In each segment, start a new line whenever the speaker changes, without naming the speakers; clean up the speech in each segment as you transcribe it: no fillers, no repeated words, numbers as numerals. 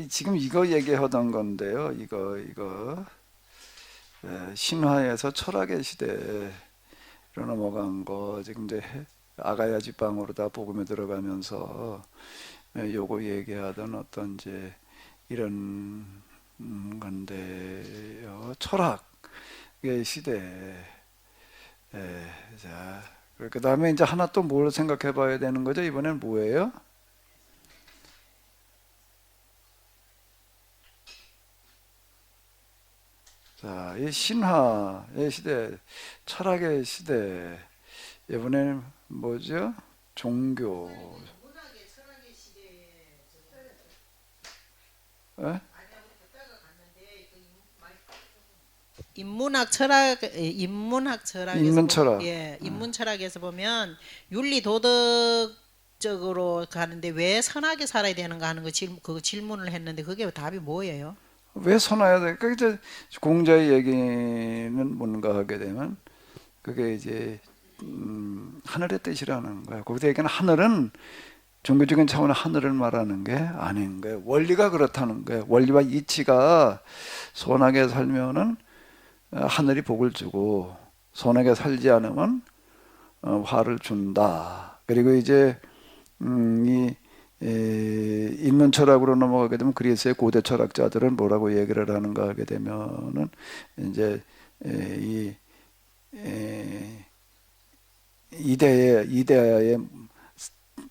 지금 이거 얘기하던 건데요. 이거 신화에서 철학의 시대로 넘어간 거 지금 이제 아가야 지방으로 다 복음에 들어가면서 요거 얘기하던 어떤 이제 이런 건데요. 철학의 시대. 자, 그 다음에 이제 하나 또 뭘 생각해 봐야 되는 거죠? 이번엔 뭐예요? 자, 이 신화의 시대, 철학의 시대, 이번에는 뭐죠? 종교. 예?
인문학 철학, 인문학 철학에서
인문 철학.
인문 철학에서 보면 윤리 도덕적으로 가는데 왜 선하게 살아야 되는가 하는 그 질문을 했는데 그게 답이 뭐예요?
왜 선호해야 될까? 이제 공자의 얘기는 뭔가 하게 되면 그게 이제 하늘의 뜻이라는 거야. 거기서 얘기하는 하늘은 종교적인 차원의 하늘을 말하는 게 아닌 거예요. 원리가 그렇다는 거예요. 원리와 이치가 선하게 살면은 하늘이 복을 주고 선하게 살지 않으면 화를 준다. 그리고 이제 이 인문 철학으로 넘어가게 되면 그리스의 고대 철학자들은 뭐라고 얘기를 하는가 하게 되면은 이제 이 이데아의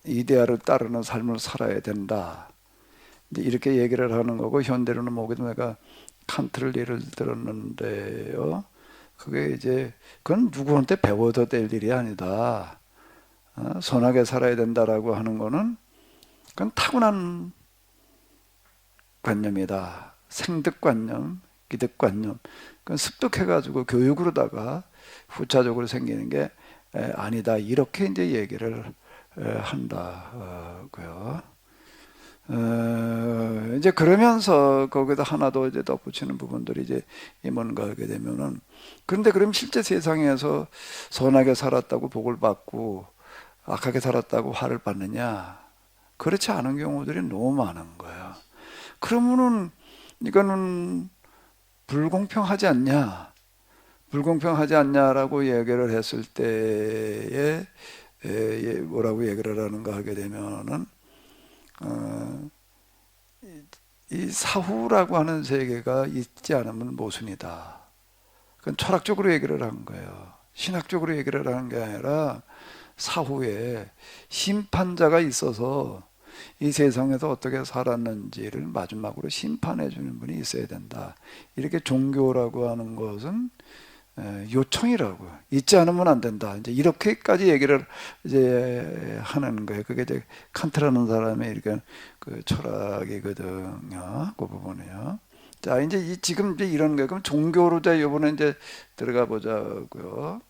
이데아를 따르는 삶을 살아야 된다. 이제 이렇게 얘기를 하는 거고 현대로는 뭐게 되면 내가 칸트를 예를 들었는데요. 그게 이제 그건 누구한테 배워도 될 일이 아니다. 선하게 살아야 된다라고 하는 거는 그건 타고난 관념이다. 생득관념, 기득관념. 그건 습득해가지고 교육으로다가 후차적으로 생기는 게 아니다. 이렇게 이제 얘기를 한다고요. 이제 그러면서 거기다 하나 더 이제 덧붙이는 부분들이 이제 뭔가 하게 되면은 그런데 그럼 실제 세상에서 선하게 살았다고 복을 받고 악하게 살았다고 화를 받느냐? 그렇지 않은 경우들이 너무 많은 거예요. 그러면은 이거는 불공평하지 않냐? 불공평하지 않냐라고 얘기를 했을 때에 뭐라고 얘기를 하는가 하게 되면은 어, 이 사후라고 하는 세계가 있지 않으면 모순이다. 그건 철학적으로 얘기를 한 거예요. 신학적으로 얘기를 하는 게 아니라 사후에 심판자가 있어서 이 세상에서 어떻게 살았는지를 마지막으로 심판해 주는 분이 있어야 된다. 이렇게 종교라고 하는 것은 요청이라고 있지 않으면 안 된다. 이제 이렇게까지 얘기를 이제 하는 거예요. 그게 이제 칸트라는 사람의 이렇게 그 철학이거든요. 그 부분이요. 자, 이제 지금 이제 이런 거예요. 그럼 종교로 이제 이번에 이제 들어가 보자고요.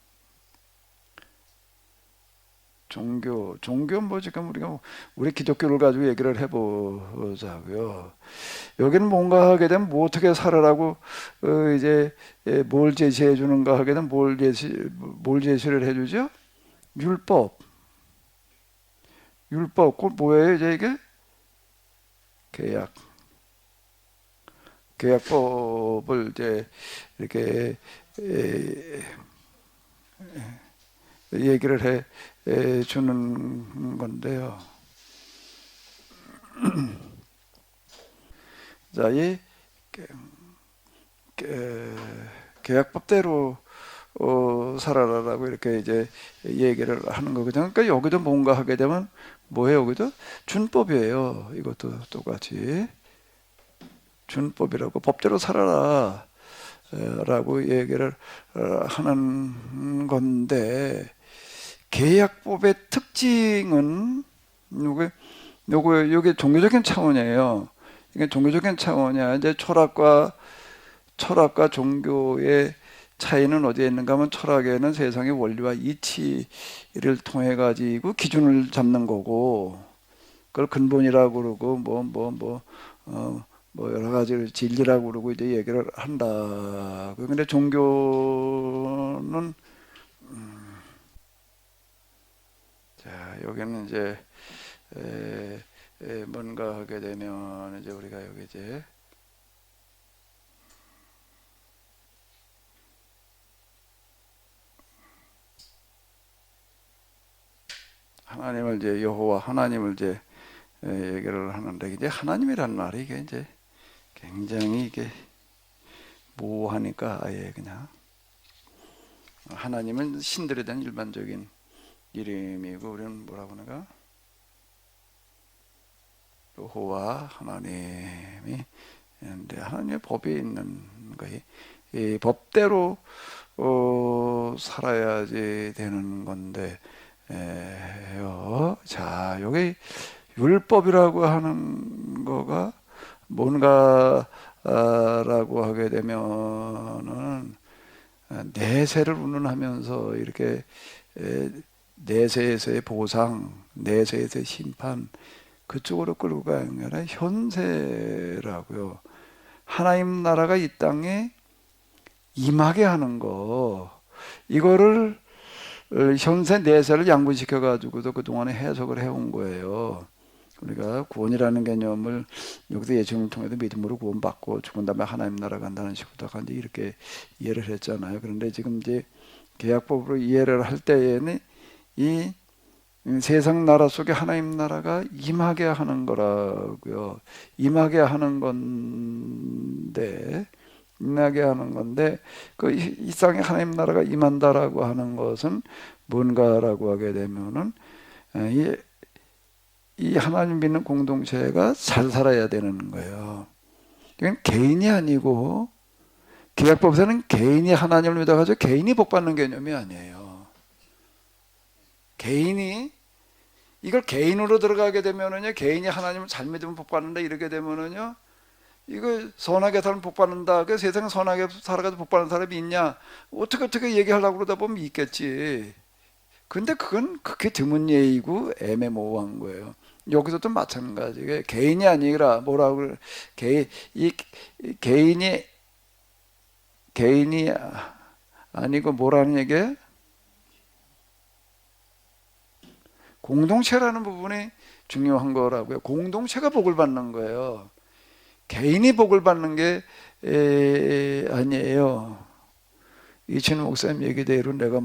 종교 뭐 지금 우리가 우리 기독교를 가지고 얘기를 해보자고요. 여기는 뭔가 하게 되면 뭐 어떻게 살아라고 이제 뭘 제시해 주는가 하게 되면 뭘 제시를 해주죠? 율법, 율법. 그 뭐예요 이제 이게 계약, 계약법을 이제 이렇게 얘기를 해 주는 건데요. 자, 이 계약법대로 살아라라고 이렇게 이제 얘기를 하는 거거든요. 그러니까 여기도 뭔가 하게 되면 뭐예요, 여기도? 준법이에요. 이것도 똑같이. 준법이라고 법대로 살아라. 라고 얘기를 하는 건데, 계약법의 특징은 요게 종교적인 차원이에요. 이게 종교적인 차원이야. 이제 철학과 종교의 차이는 어디에 있는가 하면 철학에는 세상의 원리와 이치를 통해 가지고 기준을 잡는 거고 그걸 근본이라고 그러고 뭐 여러 가지 진리라고 그러고 이제 얘기를 한다. 근데 종교는 자 여기는 이제 뭔가 하게 되면 이제 우리가 여기 이제 하나님을 이제 여호와 하나님을 이제 얘기를 하는데 이제 하나님이란 말이 이게 이제 굉장히 이게 모호하니까 아예 그냥 하나님은 신들에 대한 일반적인 이름이고 우리는 뭐라고 하는가? 여호와 하나님이 있는데 하나님의 법이 있는 거예요. 이 법대로 살아야지 되는 건데 자, 여기 율법이라고 하는 거가 뭔가라고 하게 되면은 내세를 운운하면서 이렇게 내세에서의 보상, 내세에서의 심판 그쪽으로 끌고 가는 게 아니라 현세라고요. 하나님 나라가 이 땅에 임하게 하는 거 이거를 현세 내세를 양분시켜 가지고도 그동안에 해석을 해온 거예요. 우리가 구원이라는 개념을 여기서 예수님을 통해서 믿음으로 구원받고 죽은 다음에 하나님 나라 간다는 식으로 이제 이렇게 이해를 했잖아요. 그런데 지금 이제 계약법으로 이해를 할 때에는 이 세상 나라 속에 하나님 나라가 임하게 하는 거라고요. 임하게 하는 건데 그 이 땅에 하나님 나라가 임한다라고 하는 것은 뭔가라고 하게 되면은 이 하나님 믿는 공동체가 잘 살아야 되는 거예요. 이건 개인이 아니고 계약법에서는 개인이 하나님을 믿어가지고 개인이 복 받는 개념이 아니에요. 개인이 이걸 개인으로 들어가게 되면은요, 개인이 하나님을 잘 믿으면 복 받는다 이렇게 되면은요, 이거 선하게 살면 복 받는다. 그 세상에 선하게 살아가지고 복 받는 사람이 있냐? 어떻게 얘기하려고 그러다 보면 있겠지. 근데 그건 그렇게 드문 예이고 애매모호한 거예요. 여기서도 마찬가지게 개인이 아니라 뭐라고 그래? 이 개인이 아니고 뭐라는 얘기예요? 공동체라는 부분이 중요한 거라고요. 공동체가 복을 받는 거예요. 개인이 복을 받는 게 아니에요. 이춘우 목사님 얘기대로 내가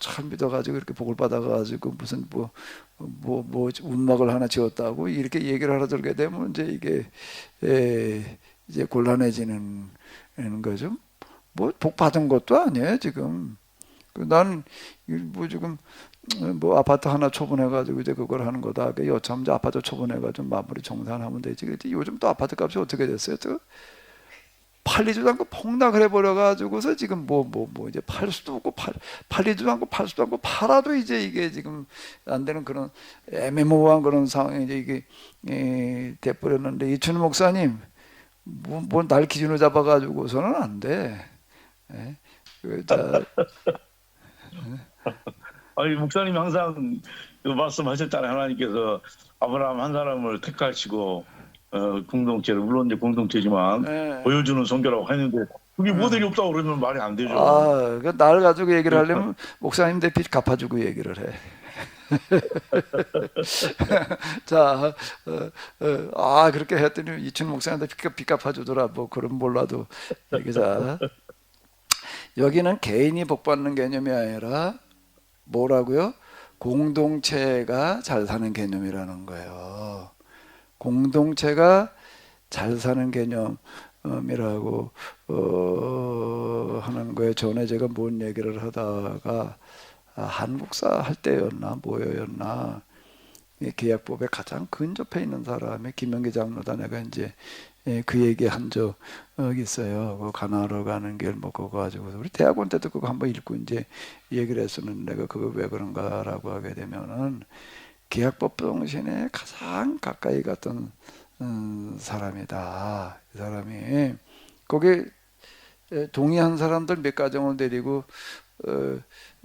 잘 믿어가지고 이렇게 복을 받아가지고 무슨 운막을 하나 지었다고 이렇게 얘기를 하러 들게 되면 이제 이게 이제 곤란해지는 거죠. 복 받은 것도 아니에요 지금. 나는 지금 아파트 하나 처분해가지고 이제 그걸 하는 거다. 여차하면 이제 아파트 처분해가지고 마무리 정산하면 되지. 요즘 또 아파트 값이 어떻게 됐어요? 또 팔리지도 않고 폭락을 해버려가지고서 지금 이제 팔 수도 없고 팔리지도 않고 팔 수도 않고 팔아도 이제 이게 지금 안 되는 그런 애매모호한 그런 상황이 이제 이게 돼버렸는데 이춘우 목사님 날 기준으로 잡아가지고서는 안 돼. 예?
아니, 목사님이 항상 그 말씀하셨잖아요. 하나님께서 아브라함 한 사람을 택하시고 공동체를 물론 이제 공동체지만
예.
보여주는 성교라고 했는데 그게 모델이 없다고 그러면 말이 안 되죠.
날 가지고 얘기를 하려면 목사님들 빚 갚아주고 얘기를 해. 자, 그렇게 했더니 이춘 목사님한테 빚 갚아주더라. 그럼 몰라도 자, 여기는 개인이 복 받는 개념이 아니라 뭐라고요? 공동체가 잘 사는 개념이라는 거예요. 공동체가 잘 사는 개념이라고 하는 거예요. 전에 제가 뭔 얘기를 하다가 한국사 할 때였나 뭐였나 계약법에 가장 근접해 있는 사람이 김영기 장로다 내가 이제 그 얘기 한 적 있어요. 그 가나로 가는 길 그거 가지고 우리 대학원 때도 그거 한번 읽고 이제 얘기를 했었는데 내가 그거 왜 그런가라고 하게 되면은 계약법 정신에 가장 가까이 갔던 사람이다. 이 사람이 거기 동의한 사람들 몇 가정을 데리고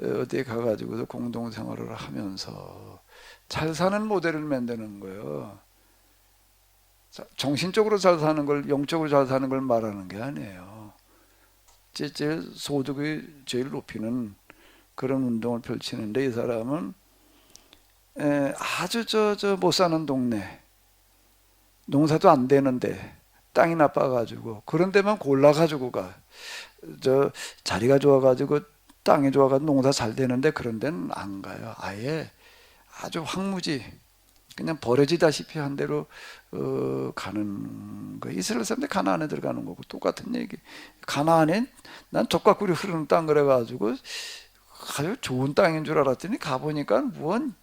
어디에 가가지고도 공동생활을 하면서 잘 사는 모델을 만드는 거예요. 정신적으로 잘 사는 걸, 영적으로 잘 사는 걸 말하는 게 아니에요. 제일 소득이 제일 높이는 그런 운동을 펼치는데 이 사람은 아주 저 못 사는 동네, 농사도 안 되는데 땅이 나빠가지고 그런 데만 골라가지고 가. 저 자리가 좋아가지고 땅이 좋아가지고 농사 잘 되는데 그런 데는 안 가요. 아예 아주 황무지 그냥 버려지다시피 한 대로 가는 거. 이스라엘 사람들 가나안에 들어가는 거고 똑같은 얘기. 가나안에 난 젖과 꿀이 흐르는 땅 그래가지고 아주 좋은 땅인 줄 알았더니 가보니까 무언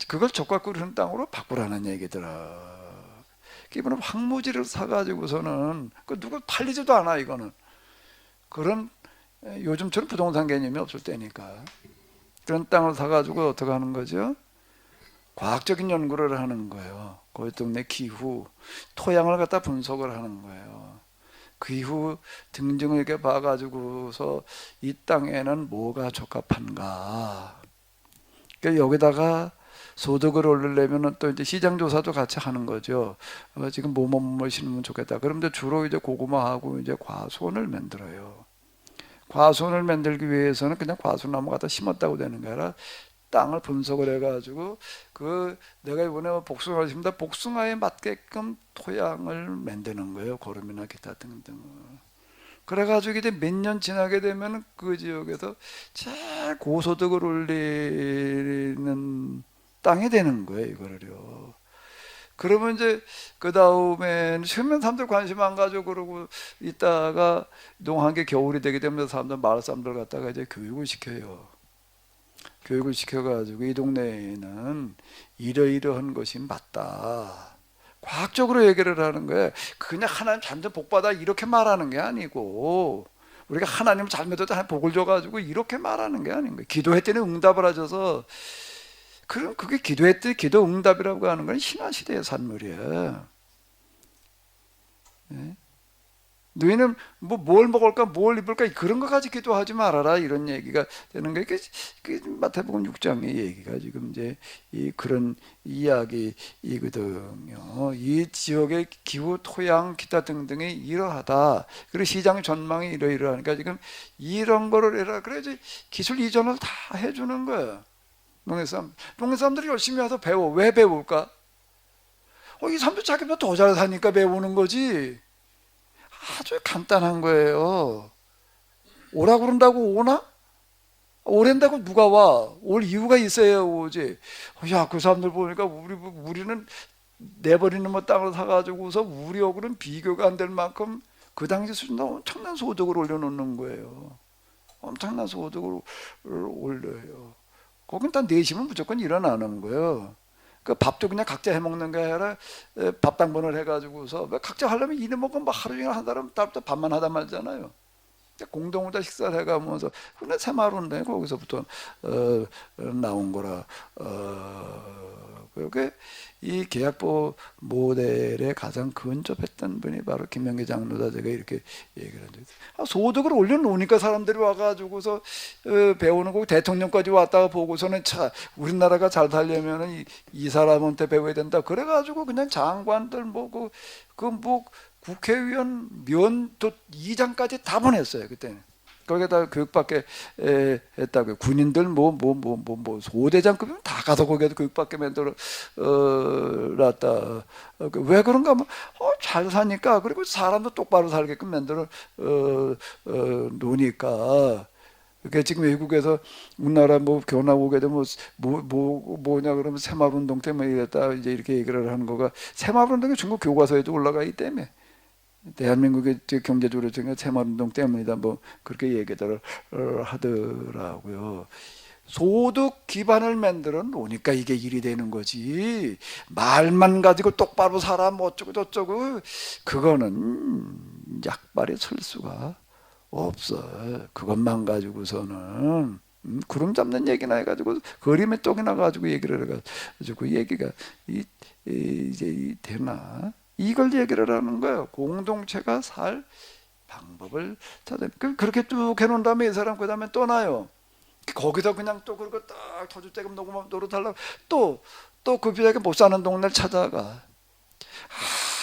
그걸 젖과 꿀이 흐르는 땅으로 바꾸라는 얘기더라. 이번에 황무지를 사가지고서는 그 누구 팔리지도 않아. 이거는 그런 요즘처럼 부동산 개념이 없을 때니까 그런 땅을 사가지고 어떻게 하는 거죠? 과학적인 연구를 하는 거예요. 그 동네 기후, 토양을 갖다 분석을 하는 거예요. 그 이후 등등을 이렇게 봐가지고서 이 땅에는 뭐가 적합한가. 그러니까 여기다가 소득을 올리려면 또 이제 시장 조사도 같이 하는 거죠. 지금 뭐뭐 심으면 좋겠다. 그런데 주로 이제 고구마하고 이제 과수원을 만들어요. 과수원을 만들기 위해서는 그냥 과수나무 갖다 심었다고 되는 게 아니라 땅을 분석을 해가지고 그 내가 이번에 복숭아를 심다 복숭아에 맞게끔 토양을 만드는 거예요. 거름이나 기타 등등을. 그래가지고 이제 몇 년 지나게 되면 그 지역에서 제일 고소득을 올리는 땅이 되는 거예요. 이거를요. 그러면 이제 그 다음에는 처음엔 사람들 관심 안 가지고 그러고 있다가 농한 게 겨울이 되게 되면서 사람들 마을 사람들 갖다가 이제 교육을 시켜요. 교육을 시켜가지고 이 동네에는 이러이러한 것이 맞다. 과학적으로 얘기를 하는 거예요. 그냥 하나님 잘못 복 받아 이렇게 말하는 게 아니고 우리가 하나님 잘못해도 복을 줘가지고 이렇게 말하는 게 아닌 거예요. 기도했더니 응답을 하셔서 그럼 그게 기도했더니 기도 응답이라고 하는 건 신화시대의 산물이에요. 네? 너희는 뭐 뭘 먹을까 뭘 입을까 그런 거 가지고 기도하지 말아라 이런 얘기가 되는 거예요. 그 마태복음 6장의 얘기가 지금 이제 그런 이야기이거든요. 이 지역의 기후, 토양, 기타 등등이 이러하다. 그리고 시장 전망이 이러이러하니까 지금 이런 거를 해라. 그래야지 기술 이전을 다 해주는 거예요. 동네 사람들이 열심히 와서 배워. 왜 배울까? 이 사람들 자기보다 더 잘 사니까 배우는 거지. 아주 간단한 거예요. 오라 그런다고 오나? 오랜다고 누가 와? 올 이유가 있어야 오지. 야, 그 사람들 보니까 우리는 내버리는 뭐 땅을 사가지고서 우리하고는 비교가 안 될 만큼 그 당시 수준도 엄청난 소득을 올려놓는 거예요. 엄청난 소득을 올려요. 거긴 다 내시면 무조건 일어나는 거예요. 그 밥도 그냥 각자 해먹는 게 아니라 밥당번을 해가지고서 각자 하려면 이래 먹으면 하루 종일 한 사람 따로 밥만 하다 말잖아요. 공동으로 다 식사를 해가면서 근데 새마을운동에 거기서부터 나온 거라. 그게 이 계약법 모델에 가장 근접했던 분이 바로 김명기 장로다. 제가 이렇게 얘기를 했는데 소득을 올려놓으니까 사람들이 와가지고서 배우는 거고 대통령까지 왔다가 보고서는 우리나라가 잘 살려면은 이 사람한테 배워야 된다. 그래가지고 그냥 장관들 뭐 국회의원 면도 2장까지 다 보냈어요 그때는. 거기다 교육받게 했다고요. 군인들 소대장급이면 다 가서 거기에도 교육받게 만들어 놨다. 왜 그런가 하면 잘 사니까 그리고 사람도 똑바로 살게끔 만들어 놓으니까. 그러니까 지금 외국에서 우리나라 견학 오게 되면 뭐냐 그러면 새마을운동 때문에 이랬다 이제 이렇게 얘기를 하는 거가 새마을운동이 중국 교과서에도 올라가기 때문에. 대한민국의 경제적으로 새마을운동 때문이다 그렇게 얘기들을 하더라고요. 소득 기반을 만들어 놓으니까 이게 일이 되는 거지. 말만 가지고 똑바로 살아 어쩌고 저쩌고 그거는 약발에 설 수가 없어. 그것만 가지고서는 구름 잡는 얘기나 해가지고 그림에 떡이나 가지고 얘기를 해가지고 얘기가 이제 되나? 이걸 얘기를 하는 거예요. 공동체가 살 방법을 찾아. 그렇게 쭉 해놓은 다음에 이 사람 그 다음에 떠나요. 거기서 그냥 또 그러고 딱 터줏대감 노릇하려고 또 급하게 못 사는 동네를 찾아가.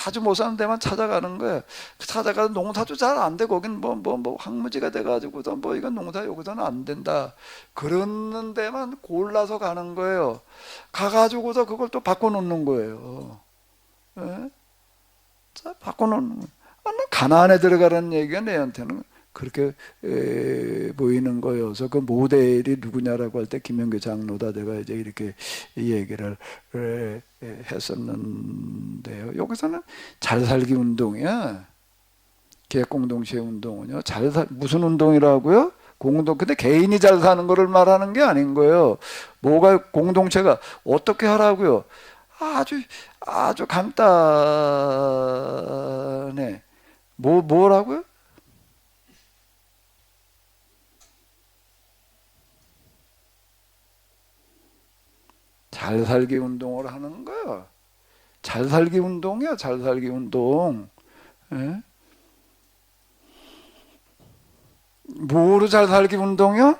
아주 못 사는 데만 찾아가는 거야. 찾아가서 농사도 잘 안 돼. 거긴 뭐 황무지가 돼가지고서 뭐 이건 농사 여기서는 안 된다. 그러는 데만 골라서 가는 거예요. 가가지고서 그걸 또 바꿔놓는 거예요. 예? 자, 바꿔놓는 거예요. 가나안에 들어가라는 얘기가 내한테는 그렇게 보이는 거여서 그 모델이 누구냐라고 할 때 김영규 장로다 내가 이제 이렇게 얘기를 했었는데요. 여기서는 잘 살기 운동이야. 계획공동체 운동은요. 무슨 운동이라고요? 근데 개인이 잘 사는 거를 말하는 게 아닌 거예요. 뭐가 공동체가 어떻게 하라고요? 아주 간단해. 뭐라고요? 잘 살기 운동을 하는 거야. 잘 살기 운동이야, 잘 살기 운동. 예? 뭐로 잘 살기 운동이야?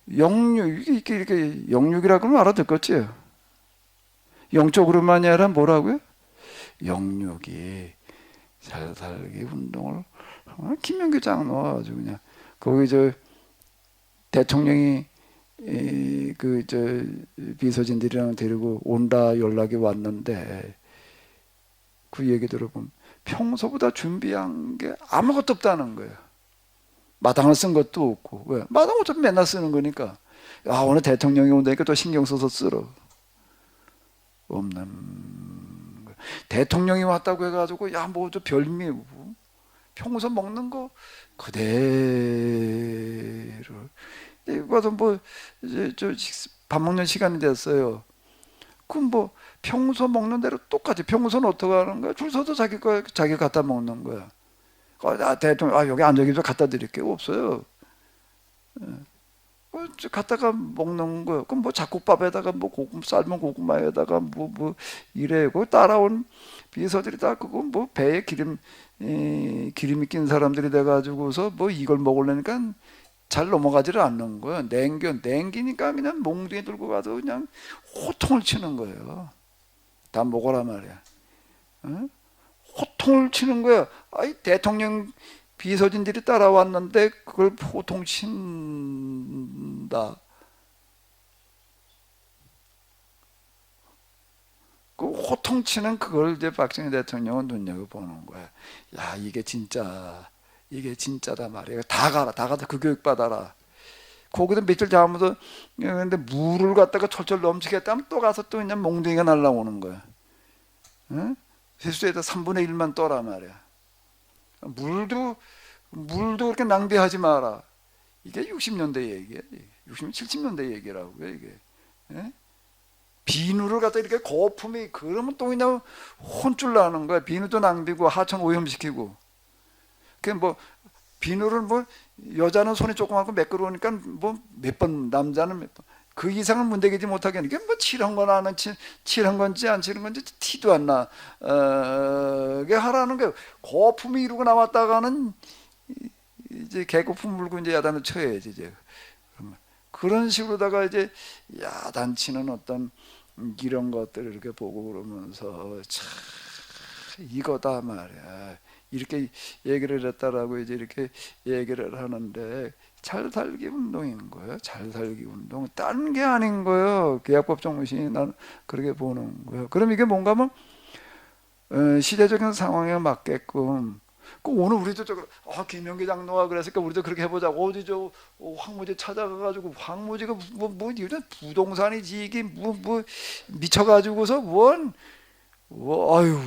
이렇게 영육이라고 하면 알아듣겠지? 영적으로만이 아니라 뭐라고요? 영육이 잘 살기 운동을 김영규 장로 아주 그냥 거기 대통령이 비서진들이랑 데리고 온다 연락이 왔는데 그 얘기 들어보면 평소보다 준비한 게 아무것도 없다는 거예요. 마당을 쓴 것도 없고. 왜? 마당 어차피 맨날 쓰는 거니까. 오늘 대통령이 온다니까 또 신경 써서 쓰러. 없는 거예요. 대통령이 왔다고 해가지고 뭐 저 별미 평소 먹는 거 그대로. 이거도 뭐 이제 밥 먹는 시간이 됐어요. 그럼 뭐 평소 먹는 대로 똑같이 평소는 어떻게 하는 거야? 줄 서서 자기 갖다 먹는 거야. 대통령 여기 앉아 계셔서 갖다 드릴게요. 없어요. 갖다가 먹는 거예요. 그럼 뭐 잡곡밥에다가 뭐 삶은 고구마에다가 뭐 이래. 그 따라온 비서들이 다 그거 뭐 배에 기름이 낀 사람들이 돼가지고서 뭐 이걸 먹으려니까 잘 넘어가지를 않는 거예요. 냉기니까 그냥 몽둥이 들고 가서 그냥 호통을 치는 거예요. 다 먹어라 말이야. 응? 호통을 치는 거예요. 대통령 비서진들이 따라왔는데 그걸 호통 친다. 그 호통 치는 그걸 이제 박정희 대통령은 눈여겨보는 거야. 이게 진짜다 말이야. 다 가서 그 교육 받아라. 거기서 며칠 자면서 근데 물을 갖다가 철철 넘치게 했다면 또 가서 또 그냥 몽둥이가 날라오는 거야. 응? 세수에다 3분의 1만 떠라 말이야. 물도 그렇게 낭비하지 마라. 이게 60년대 얘기야. 70년대 얘기라고요 이게. 예? 비누를 갖다 이렇게 거품이 그러면 또 그냥 혼쭐 나는 거야. 비누도 낭비고 하천 오염시키고. 뭐 비누를 뭐 여자는 손이 조그맣고 매끄러우니까 뭐 몇 번 남자는 몇 번. 그 이상은 문대기지 못하게 하니까 뭐 칠한 건 안 칠한 건지 안 칠한 건지 티도 안 나게 하라는 거예요. 거품이 이루고 나왔다가는 이제 개거품 물고 이제 야단을 쳐야지 이제. 그런 식으로다가 이제 야단치는 어떤 이런 것들을 이렇게 보고 그러면서 참 이거다 말이야. 이렇게 얘기를 했다라고 이제 이렇게 얘기를 하는데 잘 살기 운동인 거예요. 잘 살기 운동. 딴 게 아닌 거예요. 계약법 정신이 난 그렇게 보는 거예요. 그럼 이게 뭔가 하면 시대적인 상황에 맞게끔 오늘 우리도 김영기 장로가 그랬으니까 우리도 그렇게 해보자고 어디 황무지 찾아가가지고 황무지가 뭐 이런 부동산이지 이게 뭐 미쳐가지고서 아유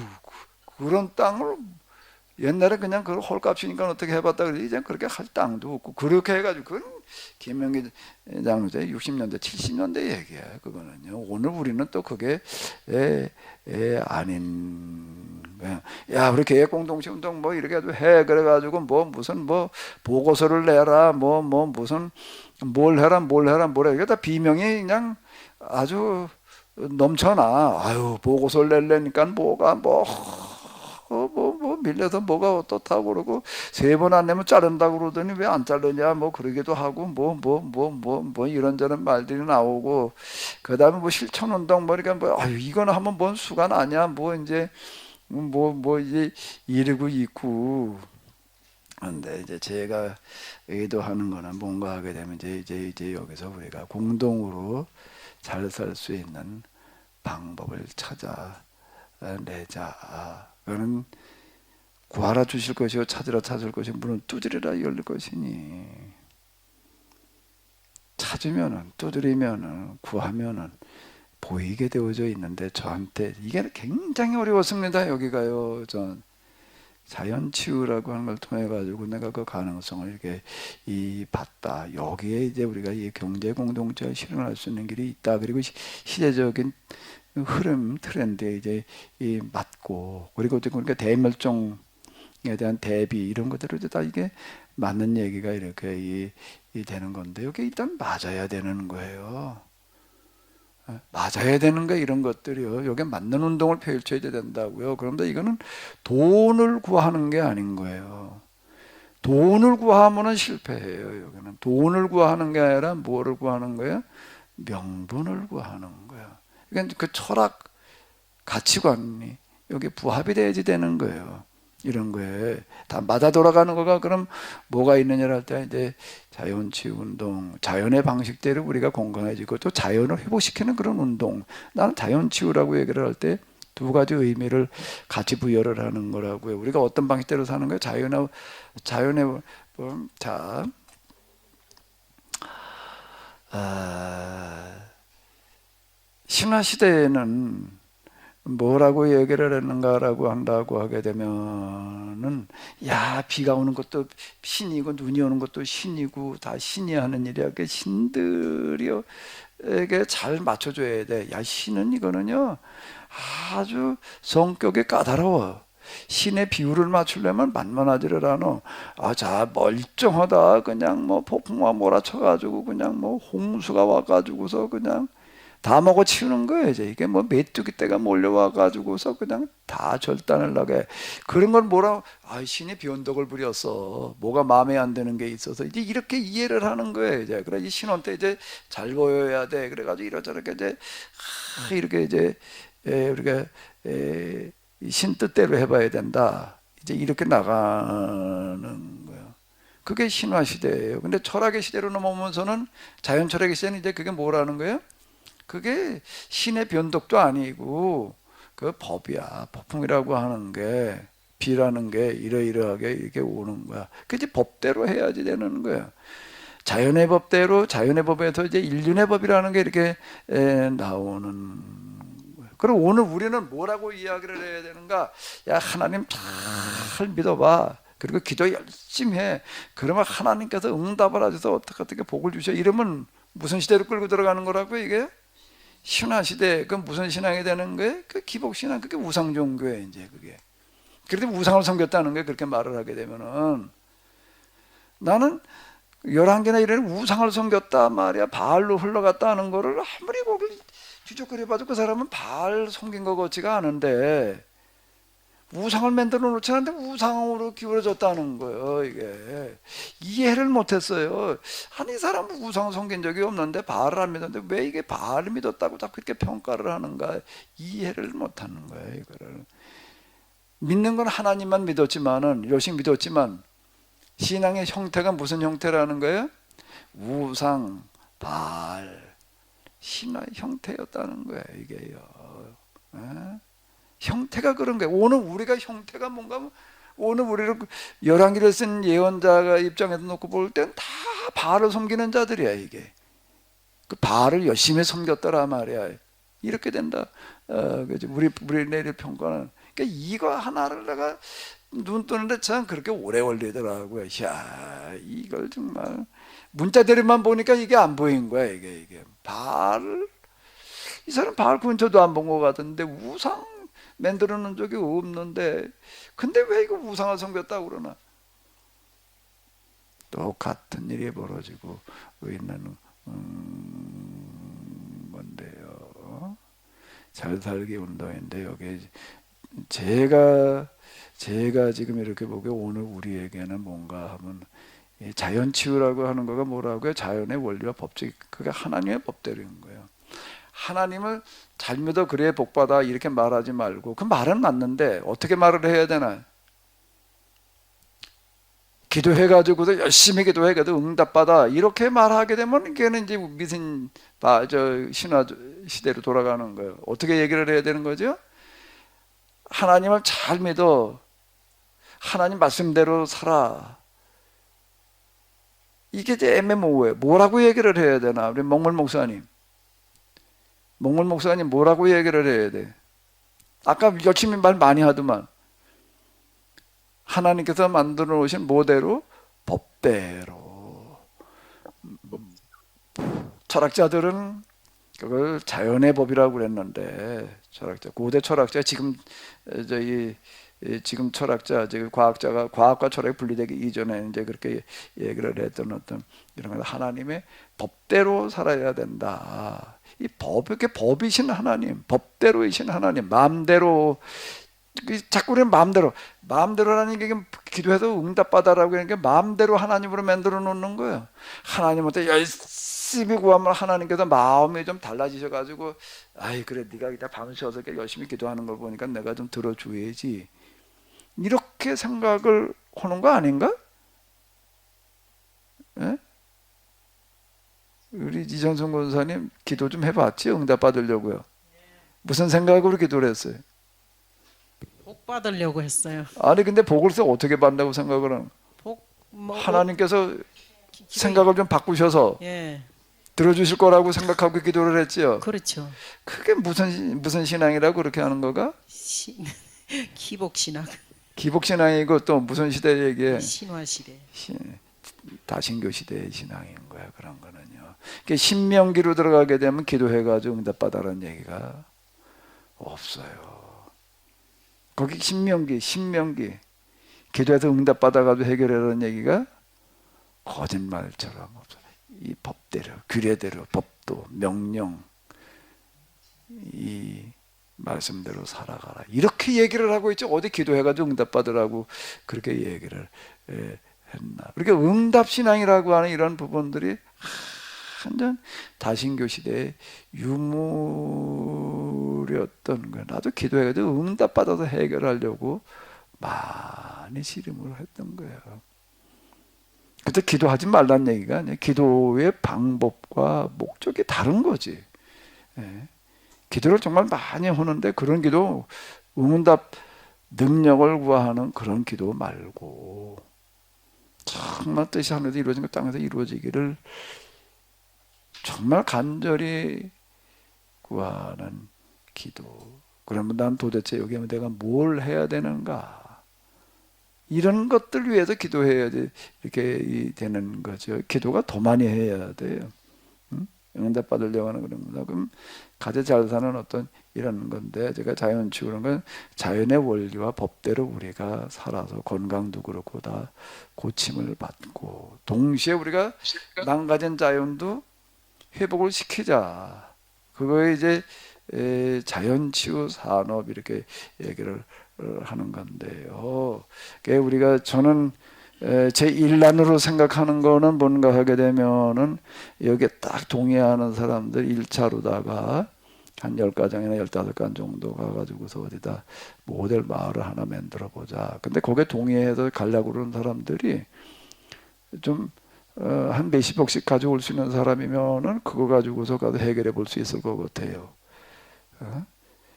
그런 땅을 옛날에 그냥 그 헐값이니까 어떻게 해봤다 그러지 이제 그렇게 할 땅도 없고 그렇게 해가지고 그건 김영기 장로의 60년대 70년대 얘기야 그거는요. 오늘 우리는 또 그게 아닌 거야. 우리 계획공동체 운동 뭐 이렇게 해 그래가지고 무슨 보고서를 내라 무슨 뭘 해라 이게 다 비명이 그냥 아주 넘쳐나. 보고서를 내려니까 뭐가 밀려서 뭐가 어떻다고 그러고 3번 안 내면 자른다고 그러더니 왜 안 자르냐 그러기도 하고 이런저런 말들이 나오고 그 다음에 실천운동 그러니까 이거는 하면 뭔 수가 나냐 이제 이제 이러고 있고. 근데 이제 제가 의도하는 거는 뭔가 하게 되면 이제 여기서 우리가 공동으로 잘 살 수 있는 방법을 찾아내자. 그거는 구하라 주실 것이요 찾으라 찾을 것이요 문은 두드리라 열릴 것이니, 찾으면은 두드리면은 구하면은 보이게 되어져 있는데 저한테 이게 굉장히 어려웠습니다. 여기가요. 전 자연치유라고 하는 걸 통해 가지고 내가 그 가능성을 이렇게 봤다. 여기에 이제 우리가 이 경제 공동체를 실현할 수 있는 길이 있다. 그리고 시대적인 흐름 트렌드에 이제 맞고, 그리고 그러니까 대멸종에 대한 대비 이런 것들을 다 이게 맞는 얘기가 이렇게 되는 건데, 여기 일단 맞아야 되는 거예요. 맞아야 되는 거 이런 것들이요. 여기에 맞는 운동을 펼쳐야 된다고요. 그런데 이거는 돈을 구하는 게 아닌 거예요. 돈을 구하면은 실패해요. 여기는 돈을 구하는 게 아니라 뭐를 구하는 거예요? 명분을 구하는 거예요. 그러니까 그 철학 가치관이 여기 부합이 돼야지 되는 거예요. 이런 거에 다 맞아 돌아가는 거가 그럼 뭐가 있느냐를 할 때 이제 자연치유 운동, 자연의 방식대로 우리가 건강해지고 또 자연을 회복시키는 그런 운동. 나는 자연치유라고 얘기를 할 때 두 가지 의미를 같이 부여를 하는 거라고요. 우리가 어떤 방식대로 사는 거예요? 자연의 자, 신화 시대에는 뭐라고 얘기를 했는가라고 한다고 하게 되면은, 야, 비가 오는 것도 신이고 눈이 오는 것도 신이고 다 신이 하는 일이야. 그 신들이요 에게 잘 맞춰줘야 돼. 야, 신은 이거는요 아주 성격이 까다로워. 신의 비율을 맞추려면 만만하지를 않아. 자, 멀쩡하다. 그냥 뭐 폭풍과 몰아쳐가지고 그냥 뭐 홍수가 와가지고서 그냥 다 먹어 치우는 거예요. 이제 이게 뭐 메뚜기 떼가 몰려와 가지고서 그냥 다 절단을 나게. 그런 걸 신이 변덕을 부렸어. 뭐가 마음에 안 드는 게 있어서 이제 이렇게 이해를 하는 거예요. 이제 그래, 이 신혼 때 이제 잘 보여야 돼. 그래가지고 이러저렇게 이제 이렇게 이제 우리가 신 뜻대로 해봐야 된다. 이제 이렇게 나가는 거예요. 그게 신화 시대예요. 근데 철학의 시대로 넘어오면서는, 자연 철학의 시대는 이제 그게 뭐라는 거예요? 그게 신의 변덕도 아니고 그 법이야. 폭풍이라고 하는 게, 비라는 게 이러이러하게 이렇게 오는 거야. 그 이제 법대로 해야지 되는 거야. 자연의 법대로, 자연의 법에서 이제 인륜의 법이라는 게 이렇게 나오는 거야. 그럼 오늘 우리는 뭐라고 이야기를 해야 되는가? 야, 하나님 잘 믿어봐. 그리고 기도 열심히 해. 그러면 하나님께서 응답을 하셔서 어떻게 복을 주셔. 이러면 무슨 시대로 끌고 들어가는 거라고 이게? 신화 시대. 그 무슨 신앙이 되는 거예요? 그 기복 신앙. 그게 우상 종교예요. 이제 그게. 그런데 우상을 섬겼다는 거예요. 그렇게 말을 하게 되면은, 나는 11개나 이런 우상을 섬겼다 말이야. 바알로 흘러갔다 하는 거를 아무리 거기 뒤적거려봐도 그 사람은 바알 섬긴 것 같지가 않은데, 우상을 만들어 놓지 않는데 우상으로 기울어졌다는 거예요. 이게 이해를 못했어요. 아니, 이 사람은 우상 섬긴 적이 없는데 바알을 안 믿었는데 왜 이게 바알을 믿었다고 자꾸 이렇게 평가를 하는가? 이해를 못하는 거예요. 이거를 믿는 건 하나님만 믿었지만은, 열심히 믿었지만 신앙의 형태가 무슨 형태라는 거예요? 우상, 바알, 신화의 형태였다는 거예요. 이게요. 형태가 그런 거예요. 오늘 우리가 형태가 뭔가, 오늘 우리를 열왕기를 쓴 예언자가 입장에서 놓고 볼 때는 다 바알을 섬기는 자들이야. 이게 그 바알을 열심히 섬겼더라 말이야. 이렇게 된다. 우리 내릴 평가는. 그러니까 이거 하나를 내가 눈 뜨는데 참 그렇게 오래 걸리더라고요. 야, 이걸 정말 문자대로만 보니까 이게 안 보인 거야. 이게 바알, 이 사람 바알 근처도 안 본 것 같은데 우상 만들어 놓은 적이 없는데, 근데 왜 이거 우상을 섬겼다고 그러나? 똑같은 일이 벌어지고 있는 건데요. 잘 살기 운동인데, 여기 제가 지금 이렇게 보기에 오늘 우리에게는 뭔가 하면, 자연치유라고 하는 거가 뭐라고요? 자연의 원리와 법칙, 그게 하나님의 법대로인 거예요. 하나님을 잘 믿어 그래야 복받아 이렇게 말하지 말고, 그 말은 맞는데 어떻게 말을 해야 되나? 기도해가지고도 열심히 기도해가지고 응답받아 이렇게 말하게 되면 이게는 이제 미신 신화 시대로 돌아가는 거예요. 어떻게 얘기를 해야 되는 거죠? 하나님을 잘 믿어, 하나님 말씀대로 살아. 이게 이제 애매모호해요. 뭐라고 얘기를 해야 되나? 우리 몽물 목사님 뭐라고 얘기를 해야 돼? 아까 열심히 말 많이 하더만. 하나님께서 만들어 놓으신 모대로, 법대로. 철학자들은 그걸 자연의 법이라고 그랬는데, 고대 철학자, 지금 철학자, 과학자가 과학과 철학이 분리되기 이전에 이제 그렇게 얘기를 했던 어떤 이런 거, 하나님의 법대로 살아야 된다. 이 이렇게 법이신 하나님, 법대로이신 하나님, 마음대로. 자꾸 우리는 마음대로라는 게 기도해서 응답받아라고 하는 게 마음대로 하나님으로 만들어 놓는 거예요. 하나님한테 열심히 구하면 하나님께서 마음이 좀 달라지셔가지고, 아이 그래 네가 이따 밤을 새워서 열심히 기도하는 걸 보니까 내가 좀 들어줘야지, 이렇게 생각을 하는 거 아닌가? 예? 우리 이정선 권사님 기도 좀 해봤지? 응답 받으려고요. 무슨 생각으로 기도를 했어요?
복 받으려고 했어요.
아니 근데 복을 어떻게 받는다고 생각을 하는? 하나님께서 생각을 좀 바꾸셔서
예,
들어주실 거라고 생각하고 기도를 했지요.
그렇죠.
그게 무슨 신앙이라고 그렇게 하는 거가?
기복신학.
기복신앙이고 또 무슨 시대 얘기에?
신화시대.
다신교 시대의 신앙인 거야. 그런 거는요. 신명기로 들어가게 되면 기도해가지고 응답받아라는 얘기가 없어요. 거기 신명기 기도해서 응답받아가지고 해결하라는 얘기가 거짓말처럼 없어요. 이 법대로, 규례대로, 법도, 명령, 이 말씀대로 살아가라, 이렇게 얘기를 하고 있죠. 어디 기도해가지고 응답받으라고 그렇게 얘기를 했나. 그러니까 응답신앙이라고 하는 이런 부분들이 완전 다신교 시대의 유물이었던 거예요. 나도 기도해가지고 응답받아서 해결하려고 많이 씨름을 했던 거예요. 그때 기도하지 말라는 얘기가 아니에요. 기도의 방법과 목적이 다른 거지. 예. 기도를 정말 많이 하는데 그런 기도, 응답 능력을 구하는 그런 기도 말고, 정말 뜻이 하늘에서 이루어진 것 땅에서 이루어지기를 정말 간절히 구하는 기도. 그러면 난 도대체 여기 내가 뭘 해야 되는가? 이런 것들 위해서 기도해야 돼. 이렇게 되는 거죠. 기도가 더 많이 해야 돼요. 응답 받으려고 하는 그런 거다. 그럼 가장 잘 사는 어떤 이런 건데, 제가 자연치유라는 건 자연의 원리와 법대로 우리가 살아서 건강도 그렇고 다 고침을 받고, 동시에 우리가 망가진 자연도 회복을 시키자. 그거에 이제 자연치유 산업 이렇게 얘기를 하는 건데요. 저는 제 일란으로 생각하는 거는 뭔가 하게 되면은 여기에 딱 동의하는 사람들 1차로다가 한 10가정이나 15가정 정도 가가지고서 어디다 모델 마을을 하나 만들어 보자. 근데 거기에 동의해서 가려고 그러는 사람들이 좀 한 몇십억씩 가져올 수 있는 사람이면은 그거 가지고서 가서 해결해 볼 수 있을 것 같아요.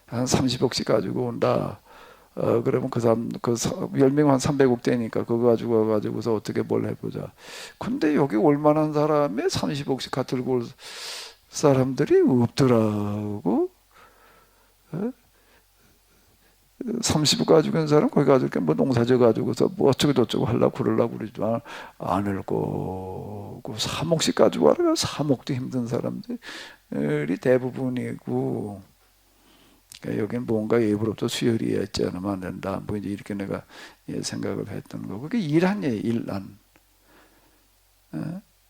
한 30억씩 가지고 온다. 그러면 그 사람, 10명 한 300억 되니까 그거 가지고 와가지고서 어떻게 뭘 해보자. 근데 여기 올만한 사람에 30억씩 가 들고 올 사람들이 없더라고. 30억 가지고 있는 사람 거기 가지고 뭐 농사져 가지고서 뭐 어쩌고 저쩌고 하려고 그러려고 그러지만 않을 거고, 3억씩 가지고 와라. 3억도 힘든 사람들이 대부분이고, 여기는 뭔가 예부로부터 수혈이 있지 않으면 안 된다. 뭐 이제 이렇게 내가 생각을 했던 거고, 그게 일한이에요.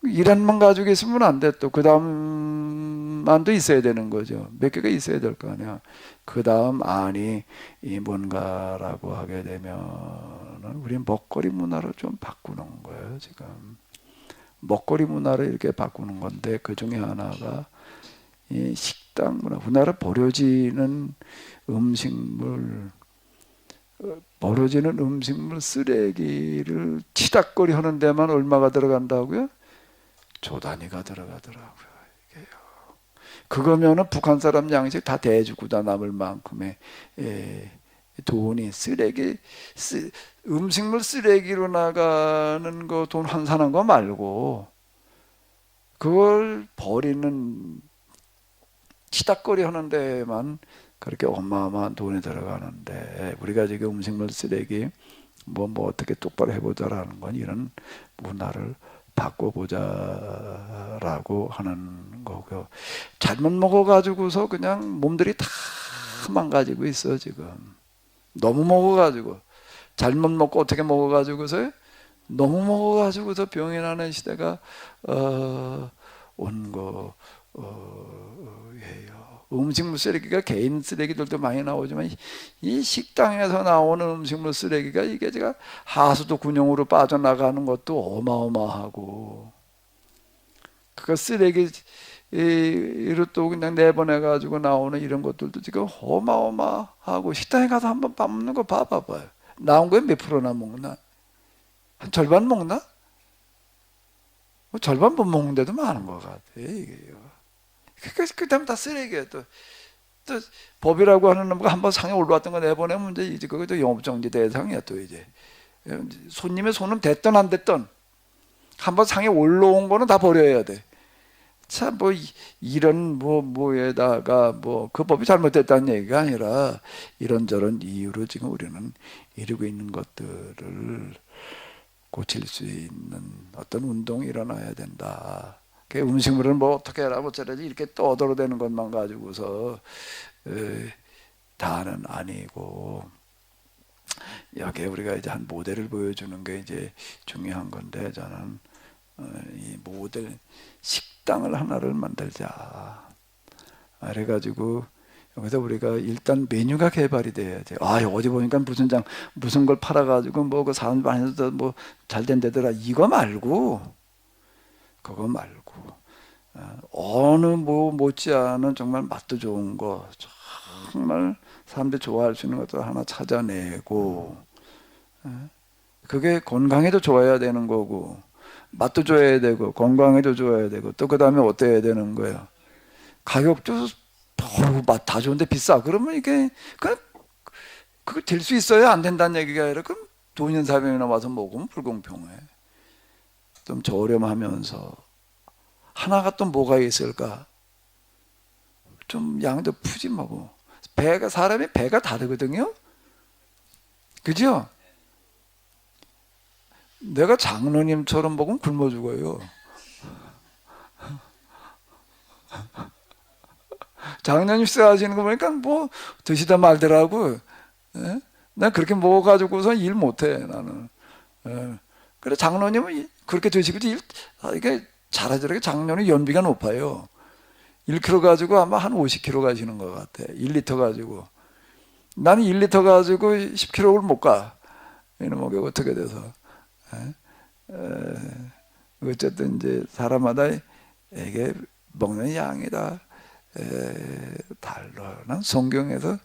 일한만 가지고 있으면 안 돼. 또 그 다음 안도 있어야 되는 거죠. 몇 개가 있어야 될 거 아니야. 그 다음 안이 이 뭔가라고 하게 되면 우리 먹거리 문화를 좀 바꾸는 거예요. 지금 먹거리 문화를 이렇게 바꾸는 건데, 그 중에 하나가 이 식당 문화, 우리나라 버려지는 음식물, 버려지는 음식물 쓰레기를 치닥거리 하는 데만 얼마가 들어간다고요? 조 단위가 들어가더라고요. 이게요. 그거면은 북한 사람 양식 다 대주고 다 남을 만큼의 돈이 음식물 쓰레기로 나가는 거 돈 환산한 거 말고 그걸 버리는 치닥거리 하는 데만 그렇게 어마어마한 돈이 들어가는데 우리가 지금 음식물 쓰레기 뭐 어떻게 똑바로 해보자라는 건 이런 문화를 바꿔보자라고 하는 거고요. 잘못 먹어가지고서 그냥 몸들이 다 망가지고 있어 지금. 너무 먹어가지고 잘못 먹고 어떻게 먹어가지고서 너무 먹어가지고서 병이 나는 시대가 온 거예요. 음식물 쓰레기가 개인 쓰레기들도 많이 나오지만 이 식당에서 나오는 음식물 쓰레기가 이게 제가 하수도 군용으로 빠져나가는 것도 어마어마하고 그 쓰레기로 또 그냥 내보내 가지고 나오는 이런 것들도 지금 어마어마하고 식당에 가서 한번 밥 먹는 거 봐봐요. 나온 거에 몇 프로나 먹나? 한 절반 먹나? 뭐 절반 못 먹는 데도 많은 것 같아 이게요. 그 다음에 다 쓰레기예요. 또 법이라고 하는 놈가 한번 상에 올라왔던 거 내보내면 이제 그것도 영업정지 대상이야. 또 이제 손님의 손은 됐든 안 됐든 한번 상에 올라온 거는 다 버려야 돼. 참 뭐 이런 뭐에다가 뭐 그 법이 잘못됐다는 얘기가 아니라 이런저런 이유로 지금 우리는 이루고 있는 것들을 고칠 수 있는 어떤 운동이 일어나야 된다. 음식물은 뭐 어떻게 해라 뭐 저래지 이렇게 떠들어대는 것만 가지고서 다는 아니고 여기에 우리가 이제 한 모델을 보여주는 게 이제 중요한 건데 저는 이 모델 식당을 하나를 만들자. 그래가지고 여기서 우리가 일단 메뉴가 개발이 돼야 돼. 어디 보니까 무슨 걸 팔아가지고 뭐 그 사람 많이 뭐 잘된 데더라 이거 말고 그거 말고 어느 못지않은 정말 맛도 좋은 거 정말 사람들이 좋아할 수 있는 것들 하나 찾아내고 그게 건강에도 좋아야 되는 거고 맛도 좋아야 되고 건강에도 좋아야 되고 또 그 다음에 어때야 되는 거예요. 가격도 맛 다 좋은데 비싸. 그러면 이게 그거 될 수 있어야 안 된다는 얘기가 아니라 그럼 돈 있는 사람이나 와서 먹으면 불공평해. 좀 저렴하면서 하나가 또 뭐가 있을까? 좀 양도 푸짐하고 사람이 배가 다르거든요. 그죠? 내가 장로님처럼 먹으면 굶어 죽어요. 장로님 식사하시는 거 보니까 뭐 드시다 말더라고. 예? 난 그렇게 먹어가지고서 일 못해 나는. 예. 그래 장로님은 그렇게 드시고 이게 잘하더라고요. 장로님 연비가 높아요. 1kg 가지고 아마 한 50kg 가시는 것 같아. 1리터 가지고. 나는 1리터 가지고 10kg를 못 가. 이놈의 어떻게 돼서. 어쨌든 이제 사람마다 이게 먹는 양이다. 달라. 난 성경에서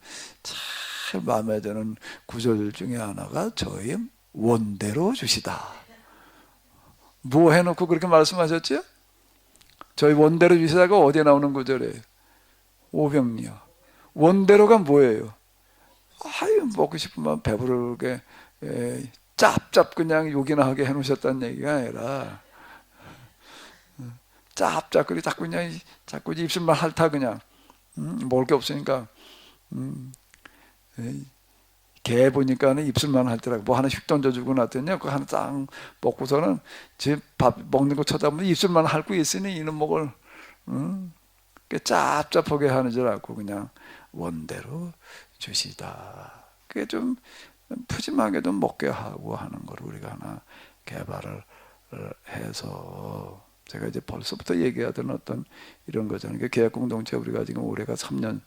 참 마음에 드는 구절 중에 하나가 저희 원대로 주시다. 뭐 해놓고 그렇게 말씀하셨죠? 저희 원대로 주시다가 어디에 나오는 구절이에요? 오병이요. 원대로가 뭐예요? 먹고 싶으면 배부르게 짭짭 그냥 욕이나 하게 해놓으셨다는 얘기가 아니라 짭짭거리 자꾸 입술만 핥아 그냥 먹을 게 없으니까 개 보니까는 입술만 핥더라고. 뭐 하나 휙 던져주고 놨더니 그거 하나 딱 먹고서는 제 밥 먹는 거 쳐다보면 입술만 핥고 있으니 이놈 먹을 짭짭하게 하는 줄 알고 그냥 원대로 주시다. 그게 좀 푸짐하게도 먹게 하고 하는 걸 우리가 하나 개발을 해서 제가 이제 벌써부터 얘기하던 어떤 이런 거잖아요. 계약 공동체 우리가 지금 올해가 한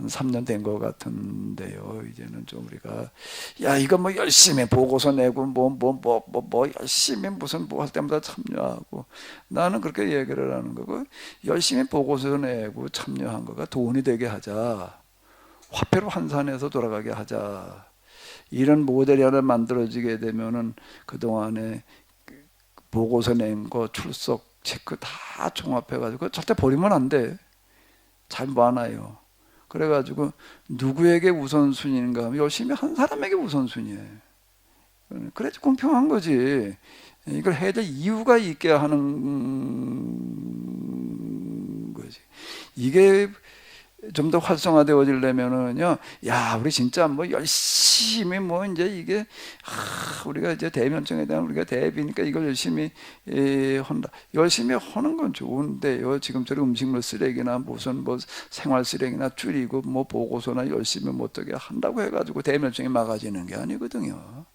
3년 된 것 같은데요. 이제는 좀 우리가 야 이거 뭐 열심히 보고서 내고 뭐 열심히 무슨 뭐 할 때마다 참여하고 나는 그렇게 얘기를 하는 거고 열심히 보고서 내고 참여한 거가 돈이 되게 하자. 화폐로 환산해서 돌아가게 하자. 이런 모델이 하나 만들어지게 되면은 그동안에 보고서 낸 거 출석 체크 다 종합해가지고 절대 버리면 안 돼. 잘 모아놔요. 그래가지고 누구에게 우선순위인가 하면 열심히 한 사람에게 우선순위예요. 그래야지 공평한 거지. 이걸 해야 될 이유가 있게 하는 거지. 이게 좀 더 활성화되어지려면은요, 야, 우리 진짜 뭐 열심히 뭐 이제 이게, 우리가 이제 대면증에 대한 우리가 대비니까 이걸 열심히 한다. 열심히 하는 건 좋은데요. 지금처럼 음식물 쓰레기나 무슨 뭐 생활 쓰레기나 줄이고 뭐 보고서나 열심히 뭐 어떻게 한다고 해가지고 대면증이 막아지는 게 아니거든요.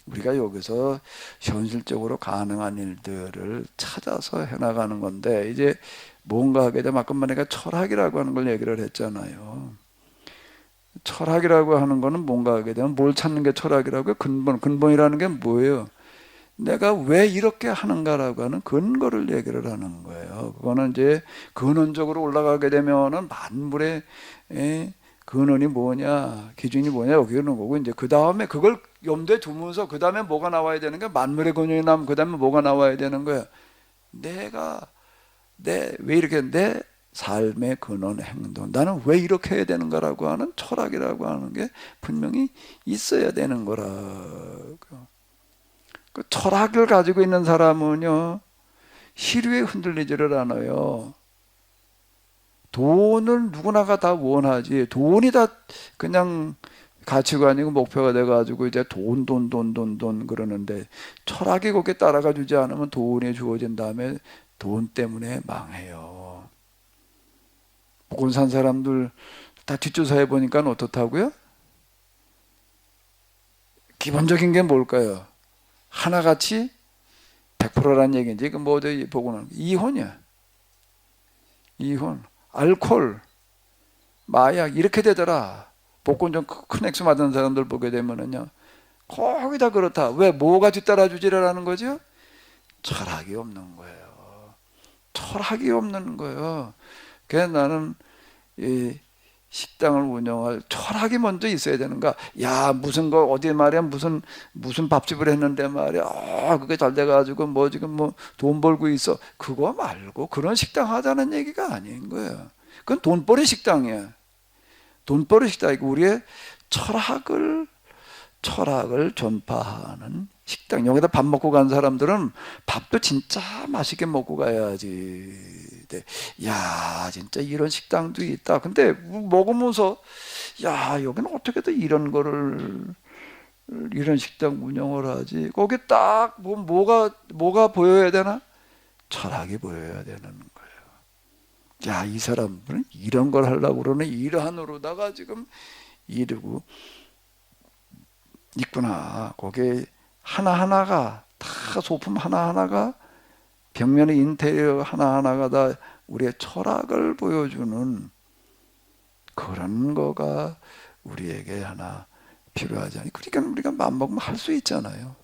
우리가 여기서 현실적으로 가능한 일들을 찾아서 해나가는 건데 이제 뭔가 하게 되면 아까 내가 철학이라고 하는 걸 얘기를 했잖아요. 철학이라고 하는 거는 뭔가 하게 되면 뭘 찾는 게 철학이라고요? 근본이라는 게 뭐예요? 내가 왜 이렇게 하는가라고 하는 근거를 얘기를 하는 거예요. 그거는 이제 근원적으로 올라가게 되면은 만물의 근원이 뭐냐, 기준이 뭐냐 여기 있는 거고 이제 그 다음에 그걸 염두에 두면서 그 다음에 뭐가 나와야 되는 거야? 만물의 근원이 나면 그 다음에 뭐가 나와야 되는 거야? 왜 이렇게 내 삶의 근원 행동 나는 왜 이렇게 해야 되는가라고 하는 철학이라고 하는 게 분명히 있어야 되는 거라고. 그 철학을 가지고 있는 사람은요 시류에 흔들리지를 않아요. 돈을 누구나가 다 원하지. 돈이 다 그냥 가치관이고 목표가 돼가지고 이제 돈 그러는데 철학이 거기에 따라가 주지 않으면 돈이 주어진 다음에 돈 때문에 망해요. 복권 산 사람들 다 뒷조사해 보니까 어떻다고요? 기본적인 게 뭘까요? 하나같이 100%란 얘기인지 그 뭐 어디 보고는 이혼이야. 이혼, 알코올, 마약 이렇게 되더라. 복권 좀 큰 액수 받은 사람들 보게 되면은요. 거의 다 그렇다. 왜 뭐가 뒤따라 주지를 않는 거죠? 철학이 없는 거예요. 철학이 없는 거예요. 그래서 나는 이 식당을 운영할 철학이 먼저 있어야 되는가? 야 무슨 거 어디 말이야 무슨 밥집을 했는데 말이야 그게 잘 돼가지고 뭐 지금 뭐 돈 벌고 있어 그거 말고 그런 식당 하자는 얘기가 아닌 거예요. 그건 돈벌이 식당이야. 돈벌이 식당이고 우리의 철학을 전파하는 식당. 여기다 밥 먹고 간 사람들은 밥도 진짜 맛있게 먹고 가야지. 야, 진짜 이런 식당도 있다. 근데 먹으면서 야, 여기는 어떻게든 이런 식당 운영을 하지. 거기 딱 뭐가 보여야 되나? 철학이 보여야 되는 거예요. 야, 이 사람들은 이런 걸 하려고 그러네. 이러한으로다가 지금 이러고 있구나. 거기에 하나하나가 다 소품 하나하나가 벽면의 인테리어 하나하나가 다 우리의 철학을 보여주는 그런 거가 우리에게 하나 필요하지 않아요. 그러니까 우리가 맘먹으면 할 수 있잖아요.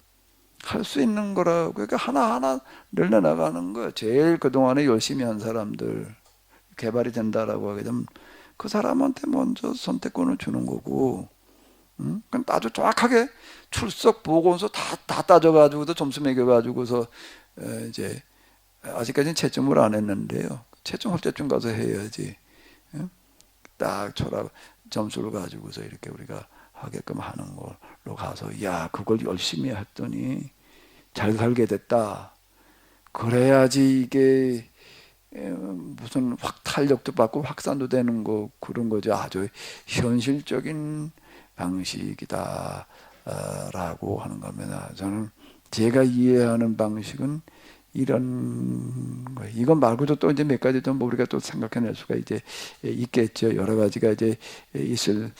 할 수 있는 거라고. 그러니까 하나하나 늘려나가는 거예요. 제일 그동안에 열심히 한 사람들 개발이 된다라고 하게 되면 그 사람한테 먼저 선택권을 주는 거고 그럼 아주 정확하게 출석 보고서 다 따져가지고도 점수 매겨가지고서 이제 아직까지는 채점을 안 했는데요. 채점할 때쯤 가서 해야지. 딱 철학 점수를 가지고서 이렇게 우리가 하게끔 하는 걸로 가서 야 그걸 열심히 했더니 잘 살게 됐다. 그래야지 이게 무슨 탄력도 받고 확산도 되는 거 그런 거죠. 아주 현실적인 방식이다 라고 하는 겁니다. 저는 제가 이해하는 방식은 이런 거예요. 이건 말고도 또 이제 몇 가지 또 뭐 우리가 또 생각해낼 수가 이제 있겠죠. 여러 가지가 이제 있을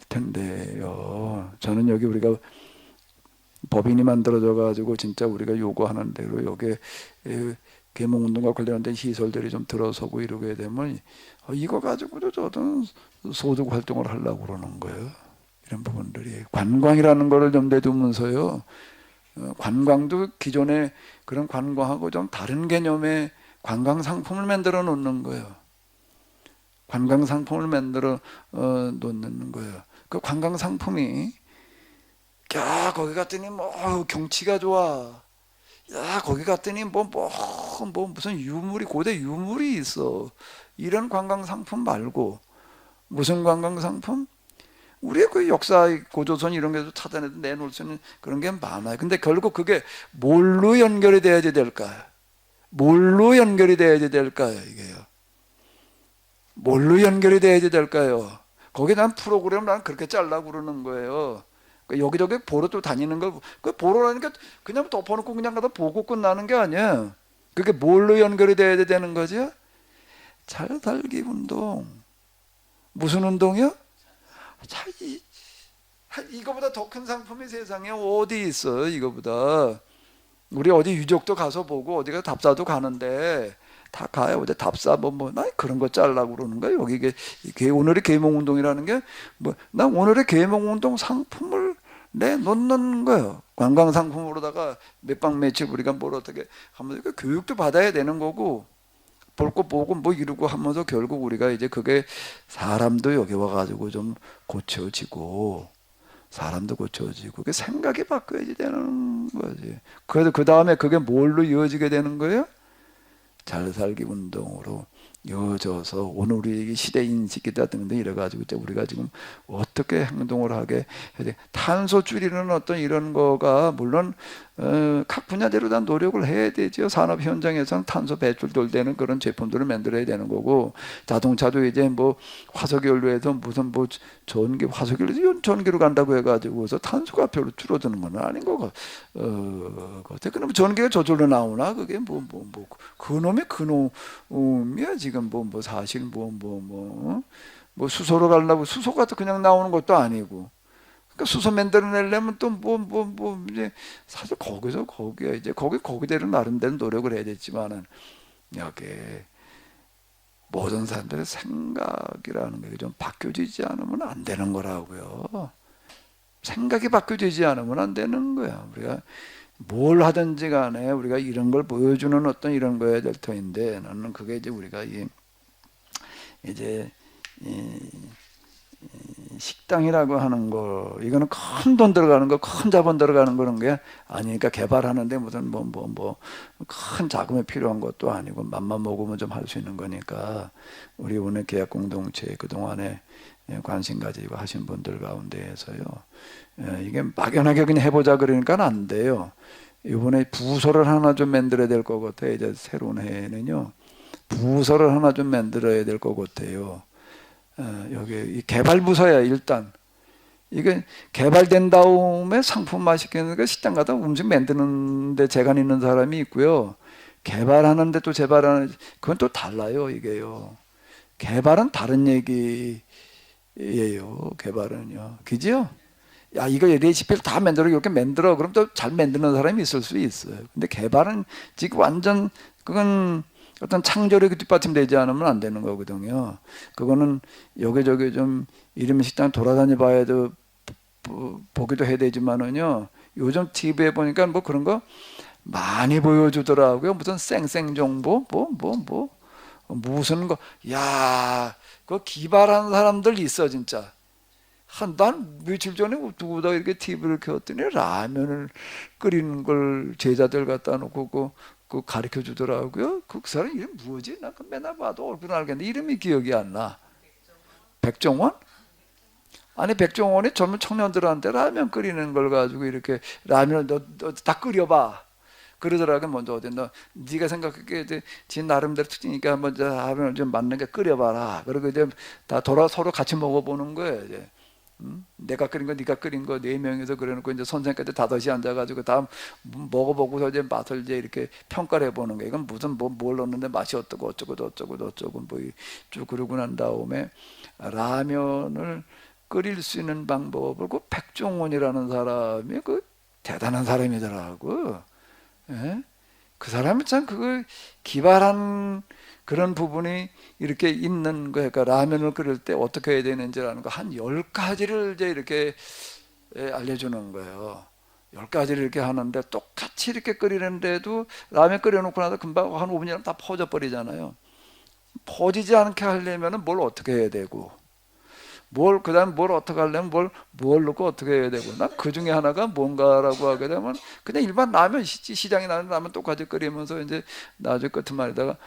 텐데요. 저는 여기 우리가 법인이 만들어져 가지고 진짜 우리가 요구하는 대로 요게 계몽운동과 관련된 시설들이 좀 들어서고 이러게 되면 이거 가지고도 저도 소득 활동을 하려고 그러는 거예요. 이런 부분들이 관광이라는 거를 좀 내두면서요. 관광도 기존의 그런 관광하고 좀 다른 개념의 관광 상품을 만들어 놓는 거예요. 관광 상품을 만들어 놓는 거예요. 그 관광 상품이 야 거기 갔더니 뭐 경치가 좋아. 야 거기 갔더니 뭐 무슨 유물이 고대 유물이 있어. 이런 관광 상품 말고 무슨 관광 상품? 우리의 그 역사 고조선 이런 게도 찾아내도 내놓을 수 있는 그런 게 많아요. 근데 결국 그게 뭘로 연결이 돼야지 될까요? 뭘로 연결이 돼야지 될까요? 이게요. 뭘로 연결이 돼야지 될까요? 거기에 난 프로그램을 난 그렇게 짜려고 그러는 거예요. 여기저기 보러 또 다니는 걸, 그 보러라니까 그냥 덮어놓고 그냥 가다 보고 끝나는 게 아니야. 그게 뭘로 연결이 돼야 되는 거죠? 잘 살기 운동. 무슨 운동이요? 이거보다 더 큰 상품이 세상에 어디 있어? 이거보다. 우리 어디 유적도 가서 보고 어디가 답사도 가는데 다 가요. 어제 답사 나 그런 거 짜려고 그러는 거야. 여기 이게 오늘의 계몽운동이라는 게 난 오늘의 계몽운동 상품을 내놓는 거예요. 관광 상품으로다가 몇 박 며칠 우리가 뭘 어떻게 하면서 교육도 받아야 되는 거고 볼 거 보고 뭐 이러고 하면서 결국 우리가 이제 그게 사람도 여기 와가지고 좀 고쳐지고 사람도 고쳐지고 그 생각이 바뀌어야지 되는 거지. 그래도 그 다음에 그게 뭘로 이어지게 되는 거예요? 잘 살기 운동으로 이어져서 오늘 우리 시대 인식이다 등등 이래가지고 이제 우리가 지금 어떻게 행동을 하게 해야 돼? 탄소 줄이는 어떤 이런 거가 물론 각 분야대로 다 노력을 해야 되죠. 산업 현장에서는 탄소 배출될 되는 그런 제품들을 만들어야 되는 거고 자동차도 이제 뭐 화석연료에서 무슨 뭐 전기 화석연료 전기로 간다고 해가지고서 탄소가 별로 줄어드는 건 아닌 거고 같아. 그럼 전기가 저절로 나오나 그게 그놈의 그놈이야 지금 사실 수소로 가려고 수소가 또 그냥 나오는 것도 아니고. 그러니까 수소 만들어내려면 또 이제 사실 거기야 이제 거기대로 나름대로 노력을 해야 되지만은 여기 모든 사람들의 생각이라는 게 좀 바뀌어지지 않으면 안 되는 거라고요. 생각이 바뀌어지지 않으면 안 되는 거야. 우리가 뭘 하든지 간에 우리가 이런 걸 보여주는 어떤 이런 거야 될 터인데 나는 그게 이제 우리가 이제 식당이라고 하는 거 이거는 큰 돈 들어가는 거 큰 자본 들어가는 그런 게 아니니까 개발하는데 무슨 큰 자금이 필요한 것도 아니고 맘만 먹으면 좀 할 수 있는 거니까 우리 오늘 계약 공동체 그동안에 관심 가지고 하신 분들 가운데에서요 이게 막연하게 그냥 해보자 그러니까 안 돼요. 이번에 부서를 하나 좀 만들어야 될 것 같아요. 이제 새로운 해에는요 부서를 하나 좀 만들어야 될 것 같아요. 여기 개발부서야 일단 이게 개발된 다음에 상품 맛있게 식당 가다 음식 만드는데 재간 있는 사람이 있고요. 개발하는데 또 재발하는 그건 또 달라요 이게요. 개발은 다른 얘기예요. 개발은요, 그죠? 야 이거 레시피를 다 만들어 이렇게 만들어 그럼 또 잘 만드는 사람이 있을 수 있어요. 근데 개발은 지금 완전 그건 어떤 창조력이 뒷받침되지 않으면 안 되는 거거든요. 그거는 여기저기 좀 이름 식당 돌아다니 봐야도 보기도 해야 되지만은요. 요즘 TV에 보니까 뭐 그런 거 많이 보여주더라고요. 무슨 쌩쌩 정보 무슨 거 야 그거 기발한 사람들 있어 진짜. 난 며칠 전에 누구다 이렇게 TV를 켰더니 라면을 끓이는 걸 제자들 갖다 놓고 그 가르쳐 주더라고요. 그 사람 이름 뭐지? 나 맨날 봐도 얼굴 알겠는데 이름이 기억이 안 나. 백종원? 아니 백종원이 젊은 청년들한테 라면 끓이는 걸 가지고 이렇게 라면을 너 다 끓여봐. 그러더라고요. 먼저 어디 너 네가 생각하기에 지 나름대로 특징이니까 먼저 라면을 좀 맞는 게 끓여봐라. 그리고 이제 다 서로 같이 먹어보는 거예요. 이제. 내가 끓인 거, 네가 끓인 거, 4명이서 그래놓고 이제 선생님까지 다섯이 앉아가지고 다 먹어보고서 이제 맛을 이제 이렇게 평가를 해보는 거예요. 이건 무슨 뭘 넣는데 맛이 어쩌고 쭉 그러고 난 다음에 라면을 끓일 수 있는 방법을 그 백종원이라는 사람이 그 대단한 사람이더라고. 예? 그 사람이 참 그걸 기발한 그런 부분이 이렇게 있는 거예요. 그러니까 라면을 끓일 때 어떻게 해야 되는지라는 거 한 10가지를 이제 이렇게 알려주는 거예요. 10가지를 이렇게 하는데 똑같이 이렇게 끓이는데도 라면 끓여놓고 나서 금방 한 5분이면 다 퍼져 버리잖아요. 퍼지지 않게 하려면 뭘 어떻게 해야 되고, 그다음 뭘 어떻게 하려면 뭘 넣고 어떻게 해야 되고, 나 그 중에 하나가 뭔가라고 하게 되면 그냥 일반 라면, 시장에 나는 라면 똑같이 끓이면서 이제 나중에 끝말에다가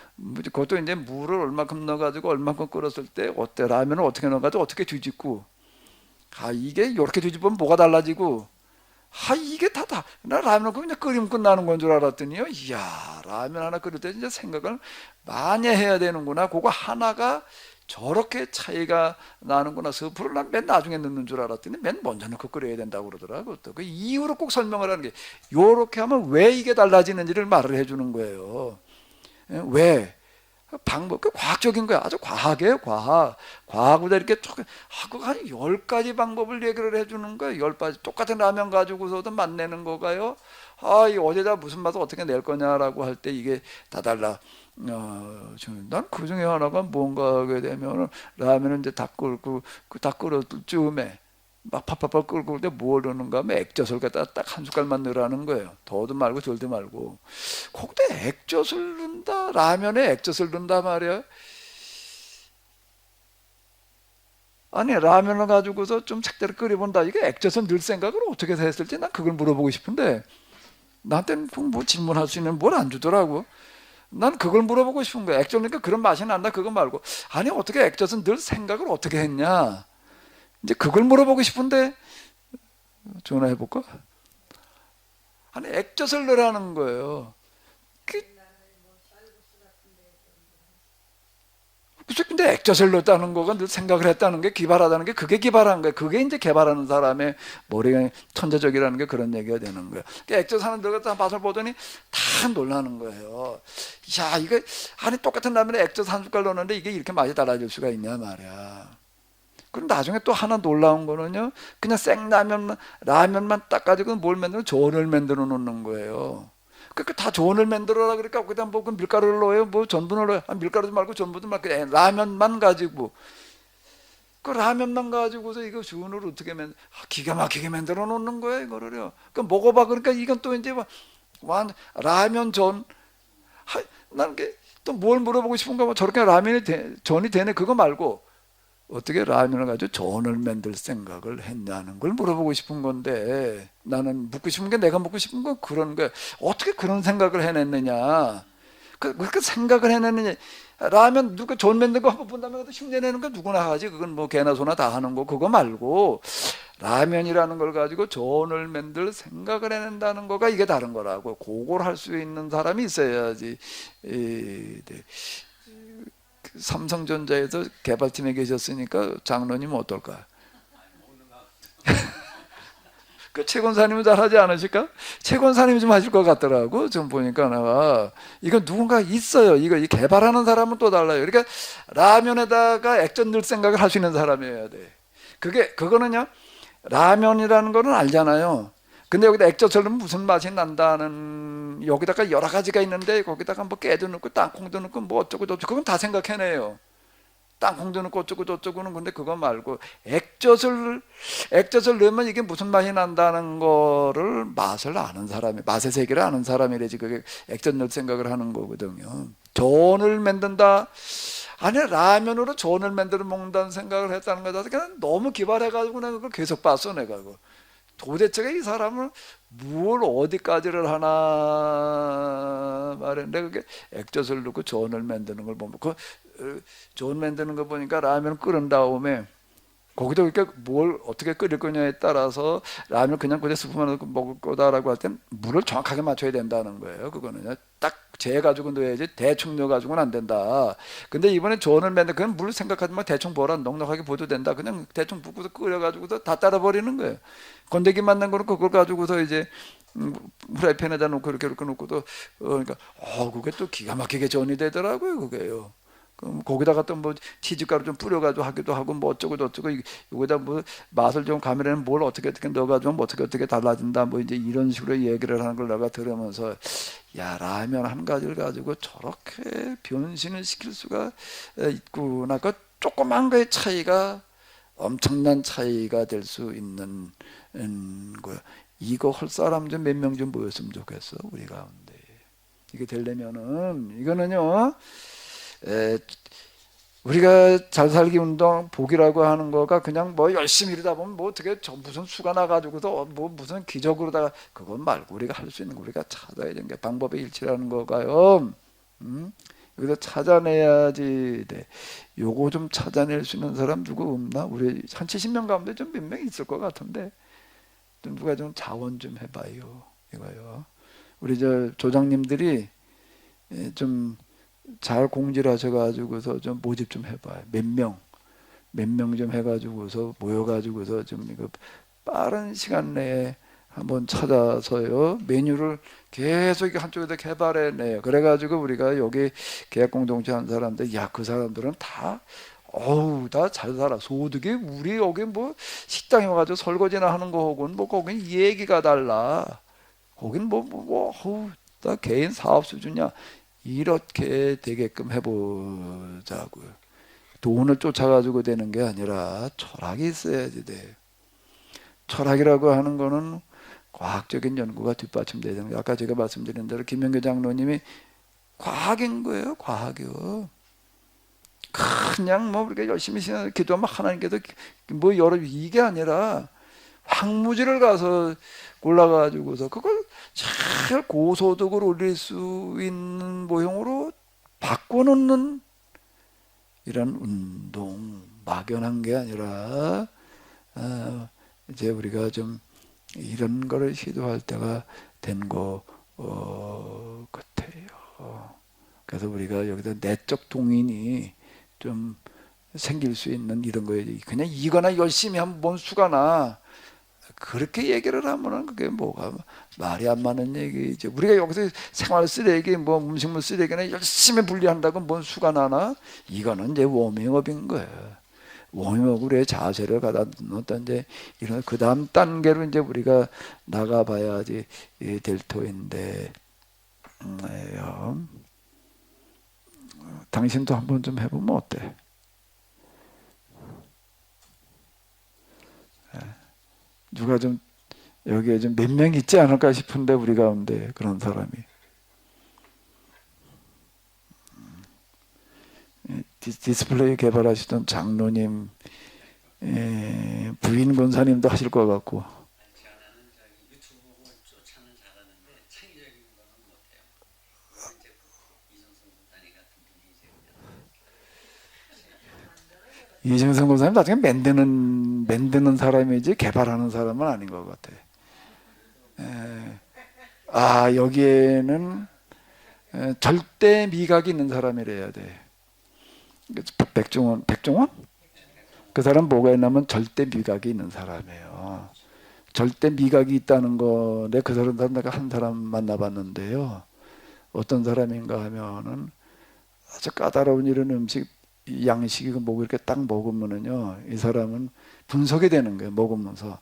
그것도 이제 물을 얼마큼 넣어가지고 얼마큼 끓었을 때 어때, 라면을 어떻게 넣어가지고 어떻게 뒤집고, 이게 이렇게 뒤집으면 뭐가 달라지고, 이게 나 라면 그냥 끓이면 끝나는 건 줄 알았더니요. 이야, 라면 하나 끓일 때 진짜 생각을 많이 해야 되는구나. 그거 하나가 저렇게 차이가 나는구나. 스프를 난 맨 나중에 넣는 줄 알았더니 맨 먼저 넣고 끓여야 된다고 그러더라고. 또 그 이유로 꼭 설명을 하는 게, 요렇게 하면 왜 이게 달라지는지를 말을 해주는 거예요. 왜? 방법, 그 과학적인 거야. 아주 과학이에요, 과학. 과학보다 이렇게 하고 한 10가지 방법을 얘기를 해주는 거예요. 10가지. 똑같은 라면 가지고서도 맛내는 거가요. 이 어제다 무슨 맛을 어떻게 낼 거냐라고 할 때 이게 다 달라. 난 그 중에 하나가 뭔가 하게 되면은 라면을 이제 다 끓고, 다 끓을 쯤에 막 팍팍팍 끓고 그때 뭘 넣는가 하면 액젓을 갖다 딱 한 숟갈만 넣으라는 거예요. 더도 말고 덜도 말고. 거기다 액젓을 넣는다, 라면에 액젓을 넣는다 말이야. 아니, 라면을 가지고서 좀 색다르게 끓여본다, 이게 액젓을 넣을 생각을 어떻게 했을지 난 그걸 물어보고 싶은데, 나한테는 뭐 질문할 수 있는 뭘 안 주더라고. 난 그걸 물어보고 싶은 거야. 액젓 넣으니까 그런 맛이 난다, 그거 말고. 아니, 어떻게 액젓은 늘 생각을 어떻게 했냐, 이제 그걸 물어보고 싶은데. 전화해볼까? 아니, 액젓을 넣으라는 거예요. 근데 액젓을 넣었다는 거가 늘 생각을 했다는 게, 기발하다는 게, 그게 기발한 거예요. 그게 이제 개발하는 사람의 머리가 천재적이라는 게 그런 얘기가 되는 거예요. 액젓 하나 들어갔다 맛을 보더니 다 놀라는 거예요. 야, 이거, 아니, 똑같은 라면에 액젓 한 숟갈 넣었는데 이게 이렇게 맛이 달라질 수가 있냐 말이야. 그럼 나중에 또 하나 놀라운 거는요, 그냥 라면만 딱 가지고 뭘 만들어? 전을 만들어 놓는 거예요. 그러니까 다 전을 만들어라 그러니까 거기다 뭐 밀가루를 넣어요, 뭐 전분을 넣어요. 밀가루도 말고 전분도 말고 라면만 가지고, 그 라면만 가지고서 이거 전을 어떻게 기가 막히게 만들어 놓는 거예요, 이거를요. 그 먹어봐. 그러니까 이건 또 이제 라면 전. 나는 또 뭘 물어보고 싶은가, 뭐 저렇게 라면이 전이 되네, 그거 말고 어떻게 라면을 가지고 전을 만들 생각을 했냐는 걸 물어보고 싶은 건데, 나는 묻고 싶은 게, 내가 묻고 싶은 건 그런 거야. 어떻게 그런 생각을 해냈느냐, 그렇게 생각을 해냈느냐. 라면 누가 전 만든 거 한번 본다면 흉내내는 거 누구나 하지, 그건 뭐 개나 소나 다 하는 거. 그거 말고 라면이라는 걸 가지고 전을 만들 생각을 해낸다는 거가 이게 다른 거라고. 그걸 할 수 있는 사람이 있어야지. 네. 삼성전자에서 개발팀에 계셨으니까 장로님 어떨까? 그 최권사님은 잘하지 않으실까? 최권사님이 좀 하실 것 같더라고. 좀 보니까 내가 이건 누군가 있어요. 이거 개발하는 사람은 또 달라요. 그러니까 라면에다가 액젓 넣을 생각을 할 수 있는 사람이어야 돼. 그거는요, 라면이라는 거는 알잖아요. 근데 여기다 액젓을 넣으면 무슨 맛이 난다는, 여기다가 여러 가지가 있는데 거기다가 뭐 깨도 넣고 땅콩도 넣고 뭐 어쩌고 저쩌고, 그건 다 생각해내요. 땅콩도 넣고 어쩌고 저쩌고는. 근데 그거 말고 액젓을 넣으면 이게 무슨 맛이 난다는 거를 맛을 아는 사람이, 맛의 세계를 아는 사람이래지 그게 액젓 넣을 생각을 하는 거거든요. 전을 만든다, 아니 라면으로 전을 만들어 먹는다는 생각을 했다는 거다. 그냥 너무 기발해가지고 내가 그걸 계속 봤어, 내가 그거. 도대체가 이 사람은 뭘 어디까지를 하나 말했는데, 그게 액젓을 넣고 전을 만드는 걸 보면, 전 만드는 거 보니까 라면 끓은 다음에 거기도 그러니까 뭘 어떻게 끓일 거냐에 따라서 라면 그냥 그냥 스프만 넣고 먹을 거다라고 할 땐 물을 정확하게 맞춰야 된다는 거예요. 그거는요, 딱 재가지고 넣어야지 대충 넣어가지고는 안 된다. 근데 이번에 전을 만든, 그냥 물 생각하지 마, 대충 보라, 넉넉하게 보도 된다. 그냥 대충 붓고서 끓여가지고서 다 따라 버리는 거예요. 건더기 만난 거는 그걸 가지고서 이제 프라이팬에다 놓고 이렇게 놓고도 그러니까 그게 또 기가 막히게 전이 되더라고요, 그게요. 그럼 거기다가 또 뭐 치즈가루 좀 뿌려가지고 하기도 하고 뭐 어쩌고 저쩌고 여기다 뭐 맛을 좀 가면은 뭘 어떻게 넣어가지고 뭐 어떻게 달라진다 뭐 이제 이런 식으로 얘기를 하는 걸 내가 들으면서 야 라면 한 가지를 가지고 저렇게 변신을 시킬 수가 있구나. 그 조그만 거의 차이가 엄청난 차이가 될 수 있는 거야. 이거 할 사람 좀 몇 명 좀 모였으면 좋겠어 우리 가운데. 이게 되려면은 이거는요. 우리가 잘 살기 운동 복이라고 하는 거가 그냥 뭐 열심히 일하다 보면 뭐 어떻게 무슨 수가 나가지고도 뭐 무슨 기적으로다가 그건 말고 우리가 할 수 있는 거 우리가 찾아야 되는 게 방법의 일치라는 거가요. 여기서 찾아내야지 돼. 요거 좀 찾아낼 수 있는 사람 누구 없나? 우리 한 70명 가운데 좀 몇 명 있을 것 같은데 좀 누가 좀 자원 좀 해봐요. 이거요. 우리 저 조장님들이 좀 잘 공지를 하셔가지고서 좀 모집 좀 해봐요. 몇 명 좀 해가지고서 모여가지고서 좀 이거 빠른 시간 내에 한번 찾아서요 메뉴를 계속 한쪽에다 개발해내요. 그래가지고 우리가 여기 계약공동체 한 사람들, 야 그 사람들은 다 어우 다 잘 살아. 소득이 우리 여기 뭐 식당에 와가지고 설거지나 하는 거하고는 뭐 거긴 얘기가 달라. 거긴 어우 다 개인 사업 수준이야. 이렇게 되게끔 해보자고요. 돈을 쫓아가지고 되는 게 아니라 철학이 있어야지 돼. 철학이라고 하는 거는 과학적인 연구가 뒷받침돼야 되는 거예요. 아까 제가 말씀드린 대로 김영교 장로님이 과학인 거예요. 과학이요. 그냥 뭐 우리가 열심히 기도하면 하나님께서 뭐 여러 이게 아니라 황무지를 가서 골라가지고서 그걸 잘 고소득을 올릴 수 있는 모형으로 바꿔놓는 이런 운동, 막연한 게 아니라 이제 우리가 좀 이런 거를 시도할 때가 된 거 같아요. 그래서 우리가 여기서 내적 동인이 좀 생길 수 있는 이런 거에 그냥 이거나 열심히 하면 뭔 수가 나. 그렇게 얘기를 하면은 그게 뭐가 말이 안 맞는 얘기죠. 우리가 여기서 생활 쓰레기, 뭐 음식물 쓰레기나 열심히 분리한다고 뭔 수가 나나? 이거는 이제 워밍업인 거예요. 워밍업으로의 자세를 갖다 놓던 이제 이런 그 다음 단계로 이제 우리가 나가봐야지 될 터인데, 당신도 한번 좀 해보면 어때? 누가 좀 여기에 좀 몇 명 있지 않을까 싶은데 우리 가운데 그런 사람이 디스플레이 개발하시던 장로님 부인 권사님도 하실 것 같고 이정선 권사님 나중에 만드는 사람이지 개발하는 사람은 아닌 것 같아. 여기에는 절대 미각이 있는 사람이래야 돼. 백종원? 그 사람 뭐가 있냐면 절대 미각이 있는 사람이에요. 절대 미각이 있다는 거, 그 사람 내가 한 사람 만나봤는데요. 어떤 사람인가 하면은 아주 까다로운 이런 음식, 양식이 뭐 이렇게 딱 먹으면은요, 이 사람은 분석이 되는 거예요. 먹으면서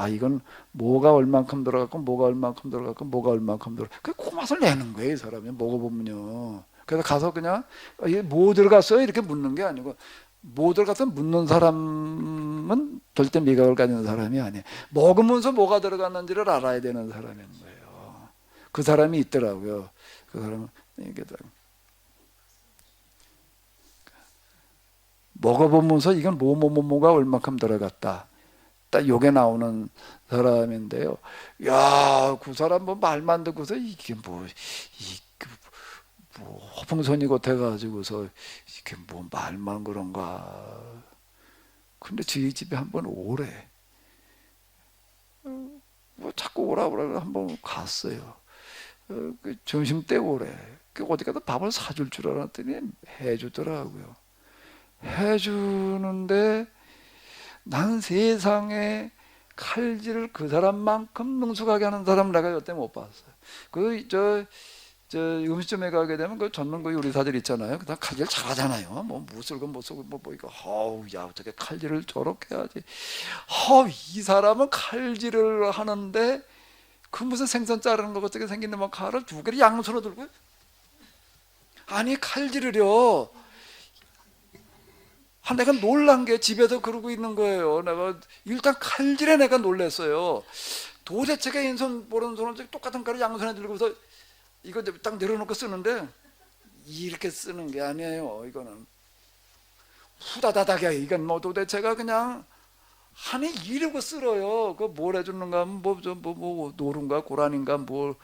이건 뭐가 얼만큼 들어갔고 뭐가 얼만큼 들어갔고 뭐가 얼만큼 그 맛을 내는 거예요. 이 사람이 먹어보면요. 그래서 가서 그냥 이게 뭐 들어갔어요? 이렇게 묻는 게 아니고 뭐 들어가서 묻는 사람은 절대 미각을 가진 사람이 아니에요. 먹으면서 뭐가 들어갔는지를 알아야 되는 사람인 거예요. 그 사람이 있더라고요. 그 사람은 이게 먹어보면서 이건 뭐가 얼마큼 들어갔다. 딱 요게 나오는 사람인데요. 야, 그 사람 뭐 말만 듣고서 이게 뭐 허풍선이 같아가지고서 이게 뭐 말만 그런가. 근데 저희 집에 한번 오래. 뭐 자꾸 오라 한번 갔어요. 점심 때 오래. 어디 가서 밥을 사줄 줄 알았더니 해주더라고요. 해주는데 난 세상에 칼질을 그 사람만큼 능숙하게 하는 사람 내가 여태 못 봤어요. 저 음식점에 가게 되면 그 전문 그 요리사들 있잖아요. 그다음 칼질 잘하잖아요. 뭐 무술고 뭐 이거 어우 야 어떻게 칼질을 저렇게 하지? 이 사람은 칼질을 하는데 그 무슨 생선 자르는 거 어떻게 생긴데 막 칼을 두 개를 양손으로 들고 아니 칼질을요. 내가 놀란 게 집에서 그러고 있는 거예요. 내가 일단 칼질에 내가 놀랐어요. 도대체가 왼손 오른손을 똑같은 칼을 양손에 들고서 이거 딱 내려놓고 쓰는데 이렇게 쓰는 게 아니에요. 이거는 후다다닥이야. 이건 뭐 도대체가 그냥 한이 이러고 쓸어요. 그 뭘 해주는가 하면 뭐 노른가 고란인가 뭘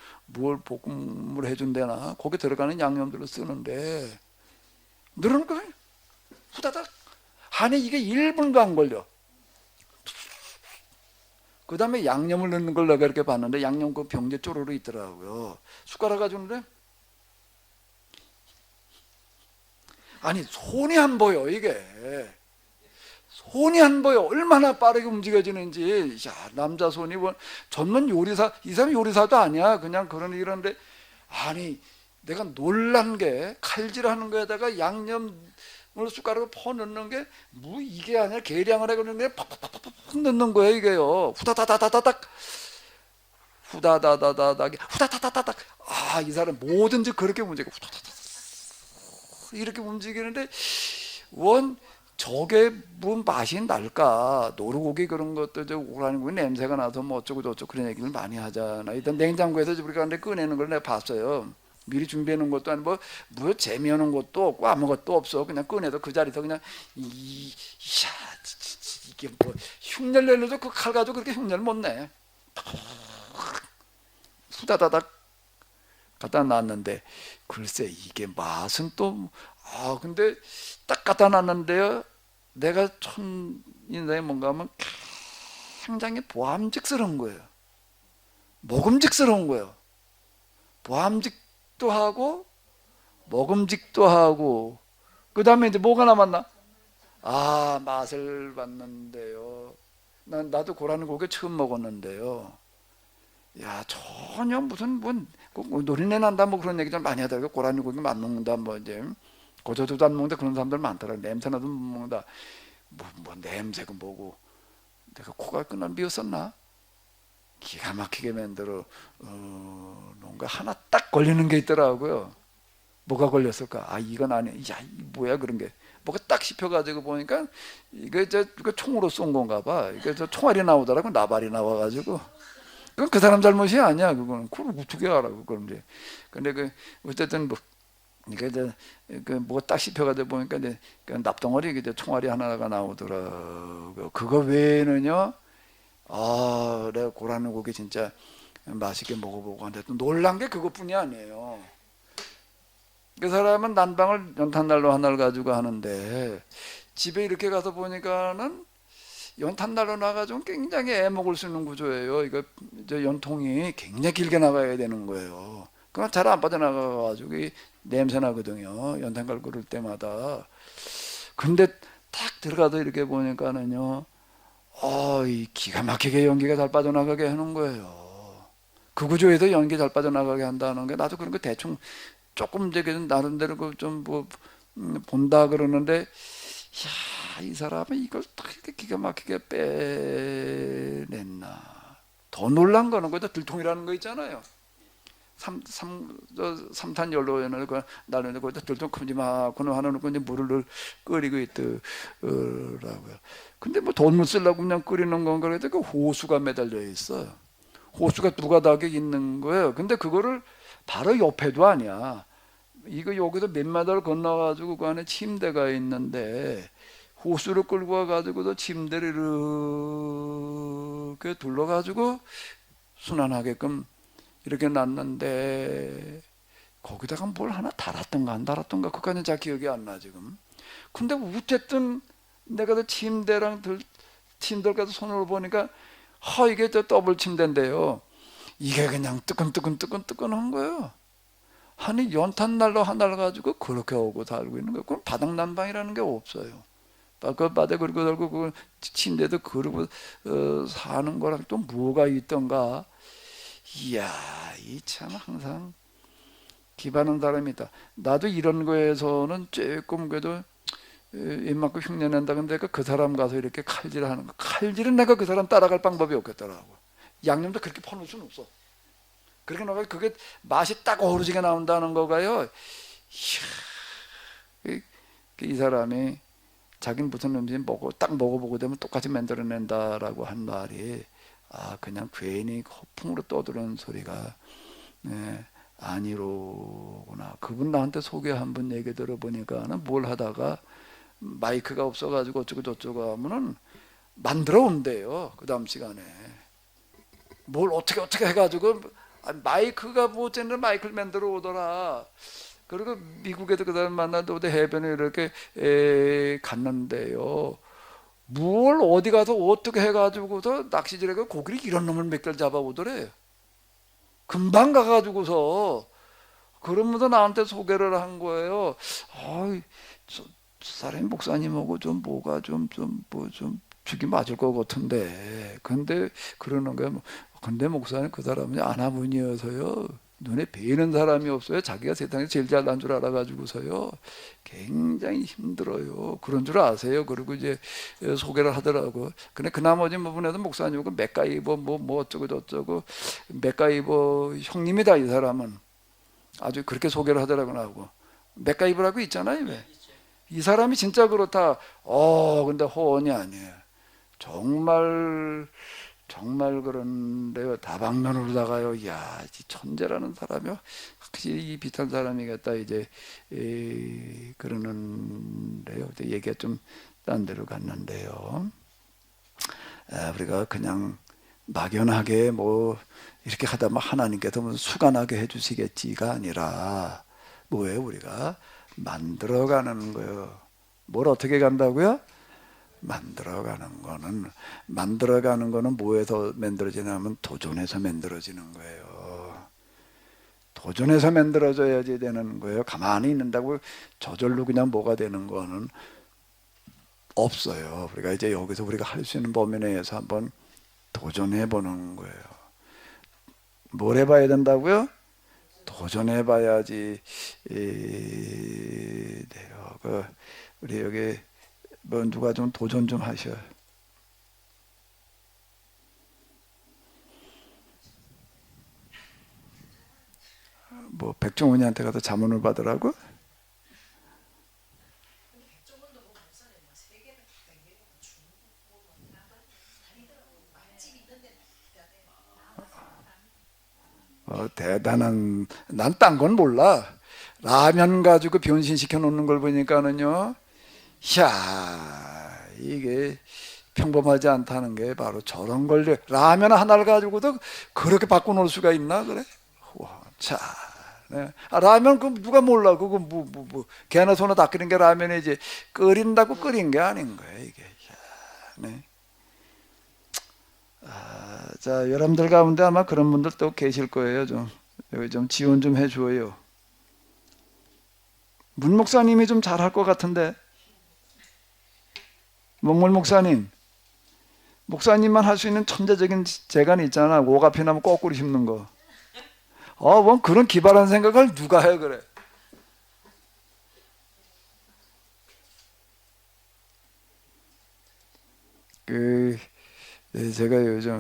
볶음을 해준대나 거기 들어가는 양념들로 쓰는데 늘어놓은 거 후다닥 한이 이게 1분도 안 걸려. 그 다음에 양념을 넣는 걸 내가 이렇게 봤는데 양념 그 병제 쪼르르 있더라고요. 숟가락 가져오는데 아니 손이 안 보여. 이게 손이 안 보여. 얼마나 빠르게 움직여지는지. 야, 남자 손이 뭐 전문 요리사, 이 사람이 요리사도 아니야. 그냥 그런 이런데 아니 내가 놀란 게 칼질하는 거에다가 양념을 숟가락을 퍼 넣는 게 뭐 이게 아니라 계량을 해 그러는 게 팍팍팍팍 넣는 거예요. 이게요. 후다다다다닥 후다다다다닥 후다다다다닥. 이 사람 뭐든지 그렇게 움직여. 후다다다닥 이렇게 움직이는데 저게 뭔 맛이 날까? 노루고기 그런 것도 저 오라는 고기 냄새가 나서 뭐 어쩌고 저쩌고 그런 얘기를 많이 하잖아. 일단 냉장고에서 우리가 근데 꺼내는 걸 내가 봤어요. 미리 준비해 놓은 것도 아니고 뭐 재미없는 것도 없고 아무것도 없어. 그냥 꺼내서 그 자리에서 그냥 이게 뭐 흉내 내려도 그 칼 가지고 그렇게 흉내를 못 내. 후다다닥 갖다 놨는데 글쎄 이게 맛은 또 근데 딱 갖다 놨는데요. 내가 천인데 뭔가 하면 굉장히 보암직스러운 거예요. 먹음직스러운 거예요. 보암직도 하고 먹음직도 하고 그 다음에 이제 뭐가 남았나? 맛을 봤는데요. 나도 고라니 고기 처음 먹었는데요. 야 전혀 무슨 노린내 난다 뭐 그런 얘기들 많이 하더라고요. 고라니 고기 안 먹는다 뭐 이제 고저도도 안 먹는다 그런 사람들 많더라고요. 냄새나도 못 먹는다. 뭐 냄새가 뭐고 내가 코가 그날 미웠었나? 기가 막히게 만들어 뭔가 하나 딱 걸리는 게 있더라고요. 뭐가 걸렸을까? 이건 아니야. 야, 뭐야 그런 게 뭐가 딱 씹혀가지고 보니까 이거 총으로 쏜 건가 봐. 이게 저 총알이 나오더라고. 나발이 나와가지고. 그건 그 사람 잘못이 아니야. 그거는 그걸 어떻게 알아? 그건 이제. 근데 어쨌든 뭐 이게 뭐가 딱 씹혀가지고 보니까 이제 그 납덩어리 이제 총알이 하나가 나오더라고요. 그거 외에는요. 내가 고라니 고기 진짜 맛있게 먹어보고 한데 또 놀란 게 그것뿐이 아니에요. 그 사람은 난방을 연탄난로 하나를 가지고 하는데 집에 이렇게 가서 보니까는 연탄난로 나가지고 굉장히 애먹을 수 있는 구조예요. 이거 저 연통이 굉장히 길게 나가야 되는 거예요. 그건 잘 안 빠져나가가지고 냄새 나거든요. 연탄갈 끓을 때마다. 근데 딱 들어가서 이렇게 보니까는요. 이 기가 막히게 연기가 잘 빠져나가게 하는 거예요. 그 구조에서 연기 잘 빠져나가게 한다는 게 나도 그런 거 대충 조금 되게 나름대로 좀 본다 그러는데 야, 이 사람은 이걸 딱 이렇게 기가 막히게 빼냈나. 더 놀란 거는 거기다 들통이라는 거 있잖아요. 삼탄 연료에는 나는 거기다 들통 큼지막하고 하나 놓고 이제 물을 끓이고 있더라고요. 근데 뭐 돈을 쓰려고 그냥 끓이는 건가 그래도 그 호수가 매달려 있어요. 호수가 두가닥에 있는 거예요. 근데 그거를 바로 옆에도 아니야. 이거 여기서 몇 마다를 건너가지고 그 안에 침대가 있는데 호수를 끌고 와가지고도 침대를 이렇게 둘러가지고 순환하게끔 이렇게 놨는데 거기다가 뭘 하나 달았던가 안 달았던가 그까지는 잘 기억이 안 나 지금. 근데 어쨌든 내가 그 침대까지 손으로 보니까 이게 저 더블 침대인데요. 이게 그냥 뜨끈한 거예요. 아니 연탄난로 하나를 가지고 그렇게 오고 살고 있는 거예요. 그럼 바닥 난방이라는 게 없어요. 그 바닥 그리고 살고 그 침대도 그러고 사는 거랑 또 뭐가 있던가. 이야, 이 참 항상 기반한 사람이 있다. 나도 이런 거에서는 조금 그래도 입만큼 흉내낸다. 근데 그 사람 가서 이렇게 칼질하는 거, 칼질은 내가 그 사람 따라갈 방법이 없겠더라고. 양념도 그렇게 퍼놓을 수는 없어. 그렇게 나가 그게 맛이 딱 어우러지게 나온다는 거가요. 이야, 이 사람이 자기는 무슨 음식 딱 먹어보고 되면 똑같이 만들어낸다라고 한 말이 그냥 괜히 허풍으로 떠드는 소리가 아니로구나. 그분 나한테 소개 한번 얘기 들어보니까는 뭘 하다가 마이크가 없어가지고 어쩌고 저쩌고 하면은 만들어 온대요. 그 다음 시간에 뭘 어떻게 해가지고 마이크가 뭐 어쨌든 마이크를 만들어 오더라. 그리고 미국에도 그 사람 만나도 해변에 이렇게 갔는데요. 뭘 어디 가서 어떻게 해가지고서 낚시질해서 고기를 이런 놈을 몇 개를 잡아오더래요. 금방 가가지고서 그러면서 나한테 소개를 한 거예요. 저 사람이 목사님하고 좀 뭐가 좀 죽이 맞을 것 같은데. 근데 그러는 거예요. 근데 목사님 그 사람은 아나분이어서요. 눈에 뵈는 사람이 없어요. 자기가 세상에 제일 잘난 줄 알아가지고서요. 굉장히 힘들어요. 그런 줄 아세요. 그리고 이제 소개를 하더라고. 근데 그 나머지 부분에서 목사님하고 맥가이버 뭐 어쩌고 저쩌고 맥가이버 형님이다 이 사람은. 아주 그렇게 소개를 하더라고 나하고. 맥가이버라고 있잖아요. 왜? 이 사람이 진짜 그렇다. 근데 호언이 아니에요. 정말 그런데요. 다방면으로다가요. 이야, 이 천재라는 사람이요. 확실히 이 비슷한 사람이겠다. 이제 그러는데요. 얘기가 좀 딴 데로 갔는데요. 우리가 그냥 막연하게 뭐 이렇게 하다 뭐 하나님께서 무슨 수간하게 해주시겠지가 아니라 뭐예요? 우리가 만들어가는 거예요. 뭘 어떻게 간다고요? 만들어가는 거는 뭐에서 만들어지냐면 도전에서 만들어지는 거예요. 도전에서 만들어져야지 되는 거예요. 가만히 있는다고 저절로 그냥 뭐가 되는 거는 없어요. 우리가 이제 여기서 우리가 할 수 있는 범위 내에서 한번 도전해 보는 거예요. 뭘 해봐야 된다고요? 도전해 봐야지 돼요. 우리 여기 뭐 누가 좀 도전 좀 하셔. 뭐 백종원이한테 가서 자문을 받으라고? 대단한. 난 딴 건 몰라. 라면 가지고 변신시켜 놓는 걸 보니까는요. 이야, 이게 평범하지 않다는 게 바로 저런 걸. 라면 하나를 가지고도 그렇게 바꿔놓을 수가 있나 그래? 와, 자, 네. 라면 그 누가 몰라? 그거 개나 소나 다 끓인 게 라면이지. 끓인다고 끓인 게 아닌 거야 이게. 이야, 네. 자, 여러분들 가운데 아마 그런 분들 또 계실 거예요. 여기 좀 지원 좀 해줘요. 문 목사님이 좀 잘할 것 같은데. 몽골 목사님만 할 수 있는 천재적인 재간이 있잖아. 오가피나무 거꾸로 심는 거. 뭐 그런 기발한 생각을 누가 해 그래. 제가 요즘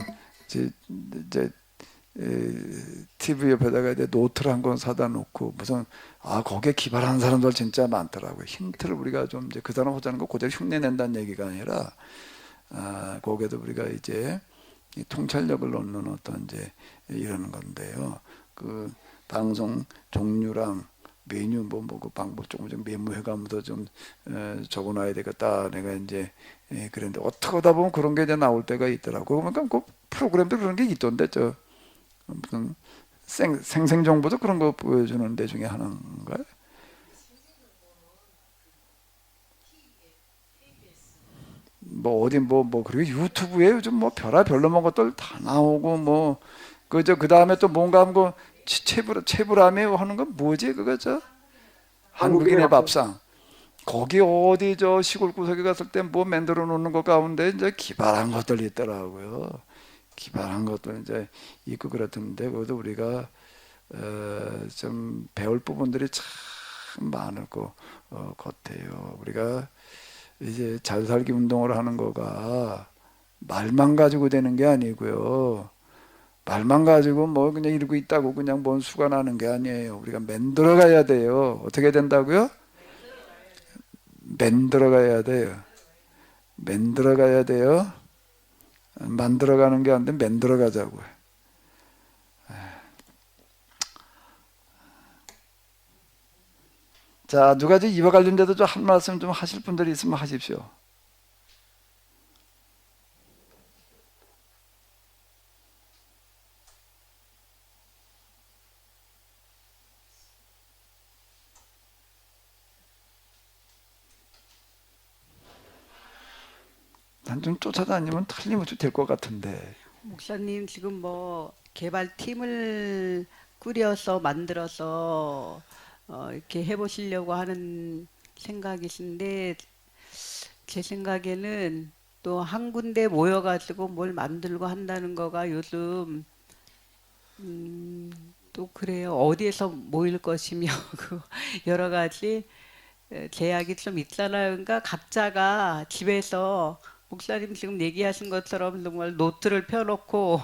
TV 옆에다가 이제 노트를 한 권 사다 놓고 무슨 거기에 기발한 사람들 진짜 많더라고요. 힌트를 우리가 좀 이제 그 사람 하자는 거 그대로 흉내 낸다는 얘기가 아니라 거기에도 우리가 이제 이 통찰력을 넣는 어떤 이제 이러는 건데요. 그 방송 종류랑 메뉴 그 방법 조금 좀 메모해가면서 좀 적어놔야 되겠다. 내가 이제 그런데 어떻게 하다 보면 그런 게 이제 나올 때가 있더라고. 그러니까 그 프로그램도 그런 게 있던데 무슨 생생정보도 그런 거 보여주는 데 중에 하나인가요? 뭐 어디 그리고 유튜브에 요즘 뭐 별로 먹은 것들 다 나오고 그 다음에 또 뭔가 하면 체브라메 하는 건 뭐지 그거 한국인의 밥상. 거기 어디 시골 구석에 갔을 때 뭐 만들어 놓는 것 가운데 이제 기발한 것들이 있더라고요. 기발한 것들 이제 있고 그렇던데 그것도 우리가 좀 배울 부분들이 참 많을 것 같아요. 우리가 이제 잘 살기 운동을 하는 거가 말만 가지고 되는 게 아니고요. 말만 가지고 뭐 그냥 이러고 있다고 그냥 뭔 수가 나는 게 아니에요. 우리가 만들어 가야 돼요. 어떻게 된다고요? 만들어 가야 돼요. 만들어 가야 돼요. 만들어 가는 게 아닌데 만들어 가자고요. 자, 누가 이와 관련돼서 좀 한 말씀 좀 하실 분들이 있으면 하십시오. 난 좀 쫓아다니면 틀림없이 될 것 같은데.
목사님 지금 뭐 개발팀을 꾸려서 만들어서 이렇게 해보시려고 하는 생각이신데 제 생각에는 또 한 군데 모여가지고 뭘 만들고 한다는 거가 요즘 또 그래요. 어디에서 모일 것이며 그 여러 가지 제약이 좀 있잖아요. 그러니까 각자가 집에서 목사님 지금 얘기하신 것처럼 정말 노트를 펴놓고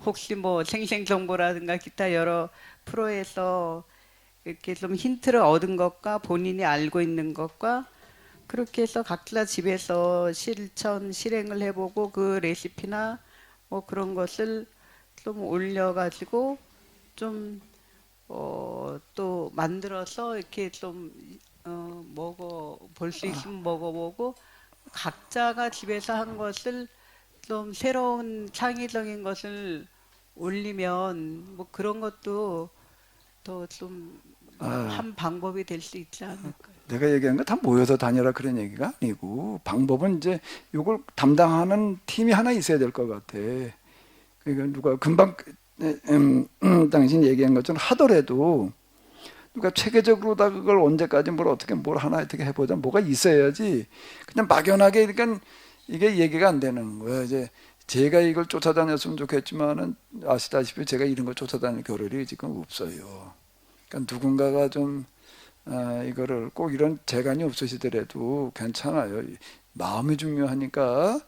혹시 뭐 생생정보라든가 기타 여러 프로에서 이렇게 좀 힌트를 얻은 것과 본인이 알고 있는 것과 그렇게 해서 각자 집에서 실행을 해보고 그 레시피나 뭐 그런 것을 좀 올려가지고 좀 또 만들어서 이렇게 좀 먹어 볼 수 있으면 먹어보고 각자가 집에서 한 것을 좀 새로운 창의적인 것을 올리면 뭐 그런 것도 더 좀 한 방법이 될 수 있지 않을까요?
내가 얘기한 거 다 모여서 다녀라 그런 얘기가 아니고 방법은 이제 이걸 담당하는 팀이 하나 있어야 될 것 같아. 그러니까 누가 금방 당신 얘기한 것처럼 하더라도 누가 체계적으로 다 그걸 언제까지 뭘 하나 어떻게 해보자 뭐가 있어야지 그냥 막연하게 그러니까 이게 얘기가 안 되는 거야. 이제 제가 이걸 쫓아다녔으면 좋겠지만은 아시다시피 제가 이런 걸 쫓아다닐 겨를이 지금 없어요. 그러니까 누군가가 좀 이거를 꼭 이런 재간이 없으시더라도 괜찮아요. 마음이 중요하니까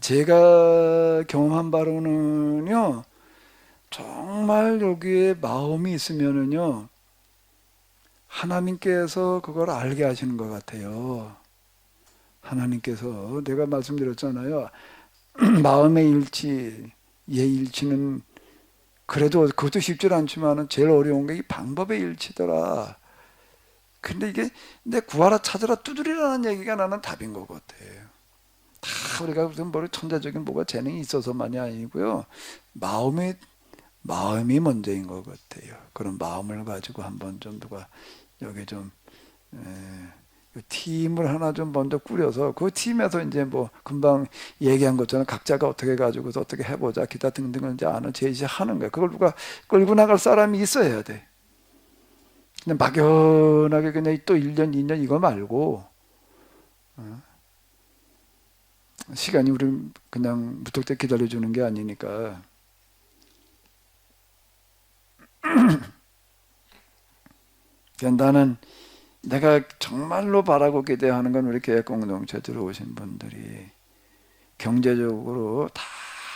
제가 경험한 바로는요. 정말 여기에 마음이 있으면은요. 하나님께서 그걸 알게 하시는 것 같아요. 하나님께서 내가 말씀드렸잖아요. 마음의 일치, 예일치는 그래도 그것도 쉽지 않지만은 제일 어려운 게 이 방법의 일치더라. 근데 이게 내 구하라 찾으라 두드리라는 얘기가 나는 답인 것 같아요. 다 우리가 무슨 뭐 천재적인 뭐가 재능이 있어서만이 아니고요. 마음이 먼저인 것 같아요. 그런 마음을 가지고 한번 좀 누가 여기 좀 팀을 하나 좀 먼저 꾸려서 그 팀에서 이제 뭐 금방 얘기한 것처럼 각자가 어떻게 가지고서 어떻게 해보자 기타 등등을 이제 아는 제시하는 거예요. 그걸 누가 끌고 나갈 사람이 있어야 돼. 그냥 막연하게 그냥 또 1년, 2년 이거 말고 시간이 우리 그냥 무턱대고 기다려주는 게 아니니까 나는 내가 정말로 바라고 기대하는 건 우리 교회 공동체 들어오신 분들이 경제적으로 다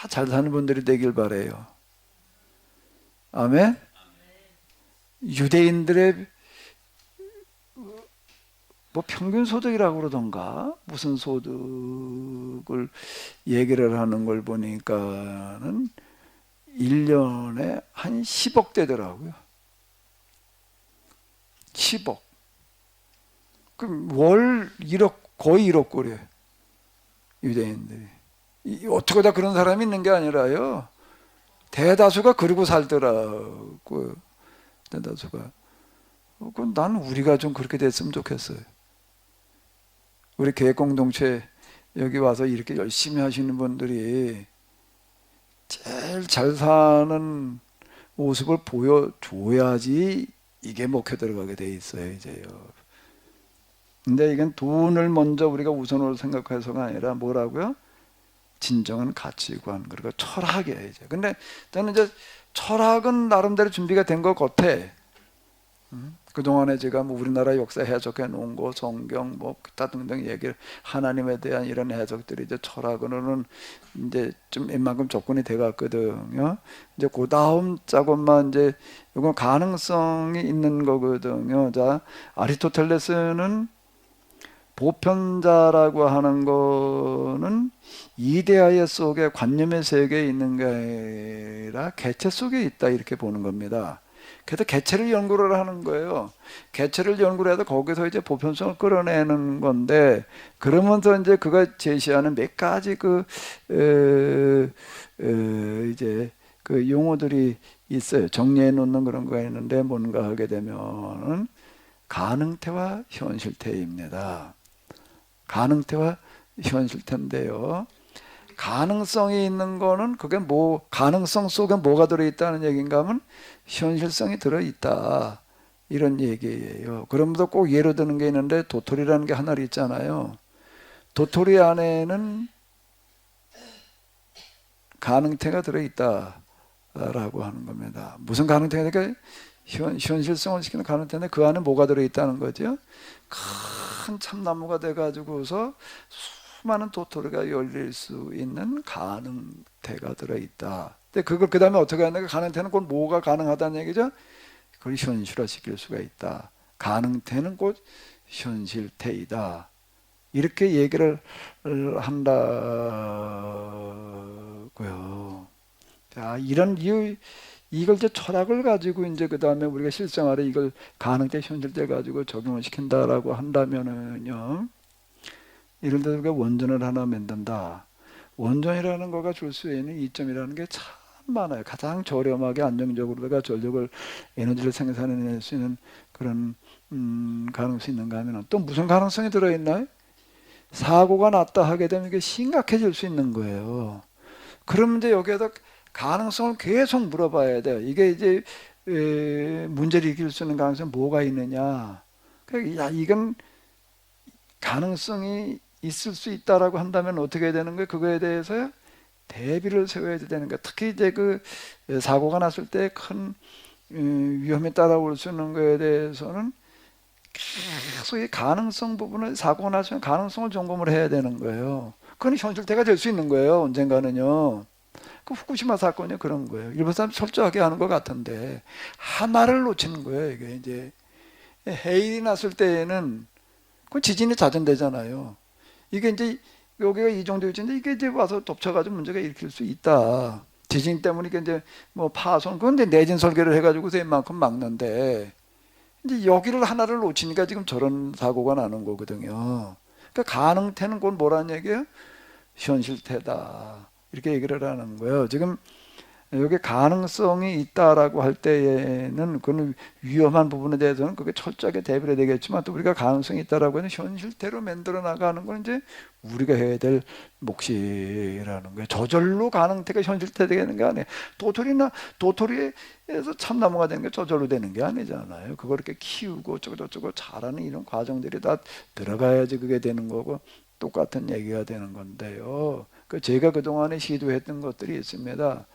잘 사는 분들이 되길 바래요. 아멘. 유대인들의 뭐 평균 소득이라고 그러던가 무슨 소득을 얘기를 하는 걸 보니까는 1년에 한 10억 되더라고요. 10억. 그럼 월 1억, 거의 1억 꼴이에요. 유대인들이. 어떻게 다 그런 사람이 있는 게 아니라요. 대다수가 그러고 살더라고요. 대다수가. 그건 난 우리가 좀 그렇게 됐으면 좋겠어요. 우리 교회 공동체 여기 와서 이렇게 열심히 하시는 분들이 제일 잘 사는 모습을 보여줘야지 이게 목표 들어가게 돼 있어요, 이제요. 근데 이건 돈을 먼저 우리가 우선으로 생각해서가 아니라 뭐라고요? 진정한 가치관 그리고 철학이에요. 이제. 근데 저는 이제 철학은 나름대로 준비가 된 것 같아. 그동안에 제가 뭐 우리나라 역사 해석해 놓은 거, 성경 뭐 기타 등등 얘기를 하나님에 대한 이런 해석들이 이제 철학으로는 이제 좀 웬만큼 접근이 돼 갔거든요. 이제 그 다음 작업만 이제 이건 가능성이 있는 거거든요. 자, 아리스토텔레스는 보편자라고 하는 거는 이데아의 속에 관념의 세계에 있는 게 아니라 개체 속에 있다 이렇게 보는 겁니다. 그래서 개체를 연구를 하는 거예요. 개체를 연구를 해서 거기서 이제 보편성을 끌어내는 건데 그러면서 이제 그가 제시하는 몇 가지 이제 그 용어들이 있어요. 정리해 놓는 그런 거가 있는데 뭔가 하게 되면은 가능태와 현실태입니다. 가능태와 현실태인데요. 가능성이 있는 거는 그게 뭐 가능성 속에 뭐가 들어있다는 얘기인가 하면 현실성이 들어있다 이런 얘기예요. 그러면서 꼭 예로 드는 게 있는데 도토리라는 게 하나 있잖아요. 도토리 안에는 가능태가 들어있다라고 하는 겁니다. 무슨 가능태가 그러니까 현실성을 시키는 가능태인데 그 안에 뭐가 들어있다는 거죠? 큰 참나무가 돼가지고서 수많은 도토리가 열릴 수 있는 가능태가 들어있다. 근데 그걸 그 다음에 어떻게 하냐면 가능태는 곧 뭐가 가능하다는 얘기죠? 그걸 현실화시킬 수가 있다. 가능태는 곧 현실태이다. 이렇게 얘기를 한다고요. 자, 이런 이걸 이제 철학을 가지고 이제 그 다음에 우리가 실생활에 이걸 가능태, 현실태 가지고 적용을 시킨다라고 한다면은요. 예를 들어 우리가 원전을 하나 만든다. 원전이라는 거가 줄 수 있는 이점이라는 게 참 많아요. 가장 저렴하게 안정적으로다가 전력을 에너지를 생산해낼 수 있는 그런 가능성이 있는가 하면 또 무슨 가능성이 들어있나요? 사고가 났다 하게 되면 이게 심각해질 수 있는 거예요. 그러면 이제 여기에다 가능성을 계속 물어봐야 돼요. 이게 이제 문제를 일으킬 수 있는 가능성이 뭐가 있느냐. 그러니까 이건 가능성이 있을 수 있다라고 한다면 어떻게 해야 되는 거예요? 그거에 대해서 대비를 세워야 되는 거예요. 특히 이제 그 사고가 났을 때 큰 위험이 따라올 수 있는 거에 대해서는 계속 이 가능성 부분을 사고가 났으면 가능성을 점검을 해야 되는 거예요. 그건 현실태가 될 수 있는 거예요. 언젠가는요. 그 후쿠시마 사건이 그런 거예요. 일본 사람 철저하게 하는 것 같은데 하나를 놓치는 거예요. 이게 이제 해일이 났을 때에는 그 지진이 자전되잖아요. 이게 이제 여기가 이 정도 위치인데 이게 이제 와서 덮쳐가지고 문제가 일으킬 수 있다. 지진 때문에 이게 이제 뭐 파손, 그런데 내진 설계를 해가지고서 이만큼 막는데 이제 여기를 하나를 놓치니까 지금 저런 사고가 나는 거거든요. 그러니까 가능태는 곧 뭐라는 얘기예요? 현실태다. 이렇게 얘기를 하는 거예요. 지금 여기 가능성이 있다라고 할 때에는 그건 위험한 부분에 대해서는 그게 철저하게 대비를 해야 되겠지만 또 우리가 가능성이 있다라고 하는 현실대로 만들어 나가는 건 이제 우리가 해야 될 몫이라는 거예요. 저절로 가능태가 현실태 되는 게 아니에요. 도토리에서 참나무가 되는 게 저절로 되는 게 아니잖아요. 그걸 이렇게 키우고 어쩌고저쩌고 잘하는 이런 과정들이 다 들어가야지 그게 되는 거고 똑같은 얘기가 되는 건데요. 제가 그동안에 시도했던 것들이 있습니다.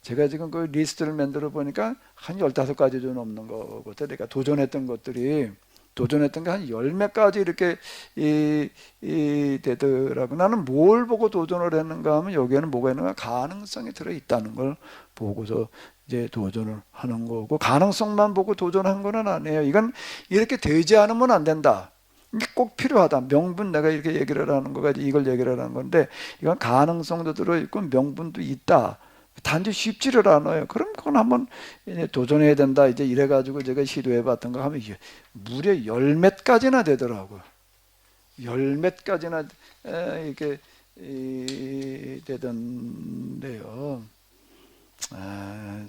제가 지금 그 리스트를 만들어 보니까 한 15가지 좀 넘는 거거든요. 그러니까 도전했던 것들이 도전했던 게 한 10몇 가지 이렇게 되더라고. 나는 뭘 보고 도전을 했는가 하면 여기에는 뭐가 있는가? 가능성이 들어있다는 걸 보고서 이제 도전을 하는 거고 가능성만 보고 도전한 건 아니에요. 이건 이렇게 되지 않으면 안 된다. 이게 꼭 필요하다. 명분 내가 이렇게 얘기를 하는 거가 이걸 얘기를 하는 건데 이건 가능성도 들어있고 명분도 있다. 단지 쉽지를 않아요. 그럼 그건 한번 도전해야 된다. 이제 이래가지고 제가 시도해봤던 거 하면 이게 무려 10몇 가지나 되더라고요. 10몇 가지나 이렇게 되던데요.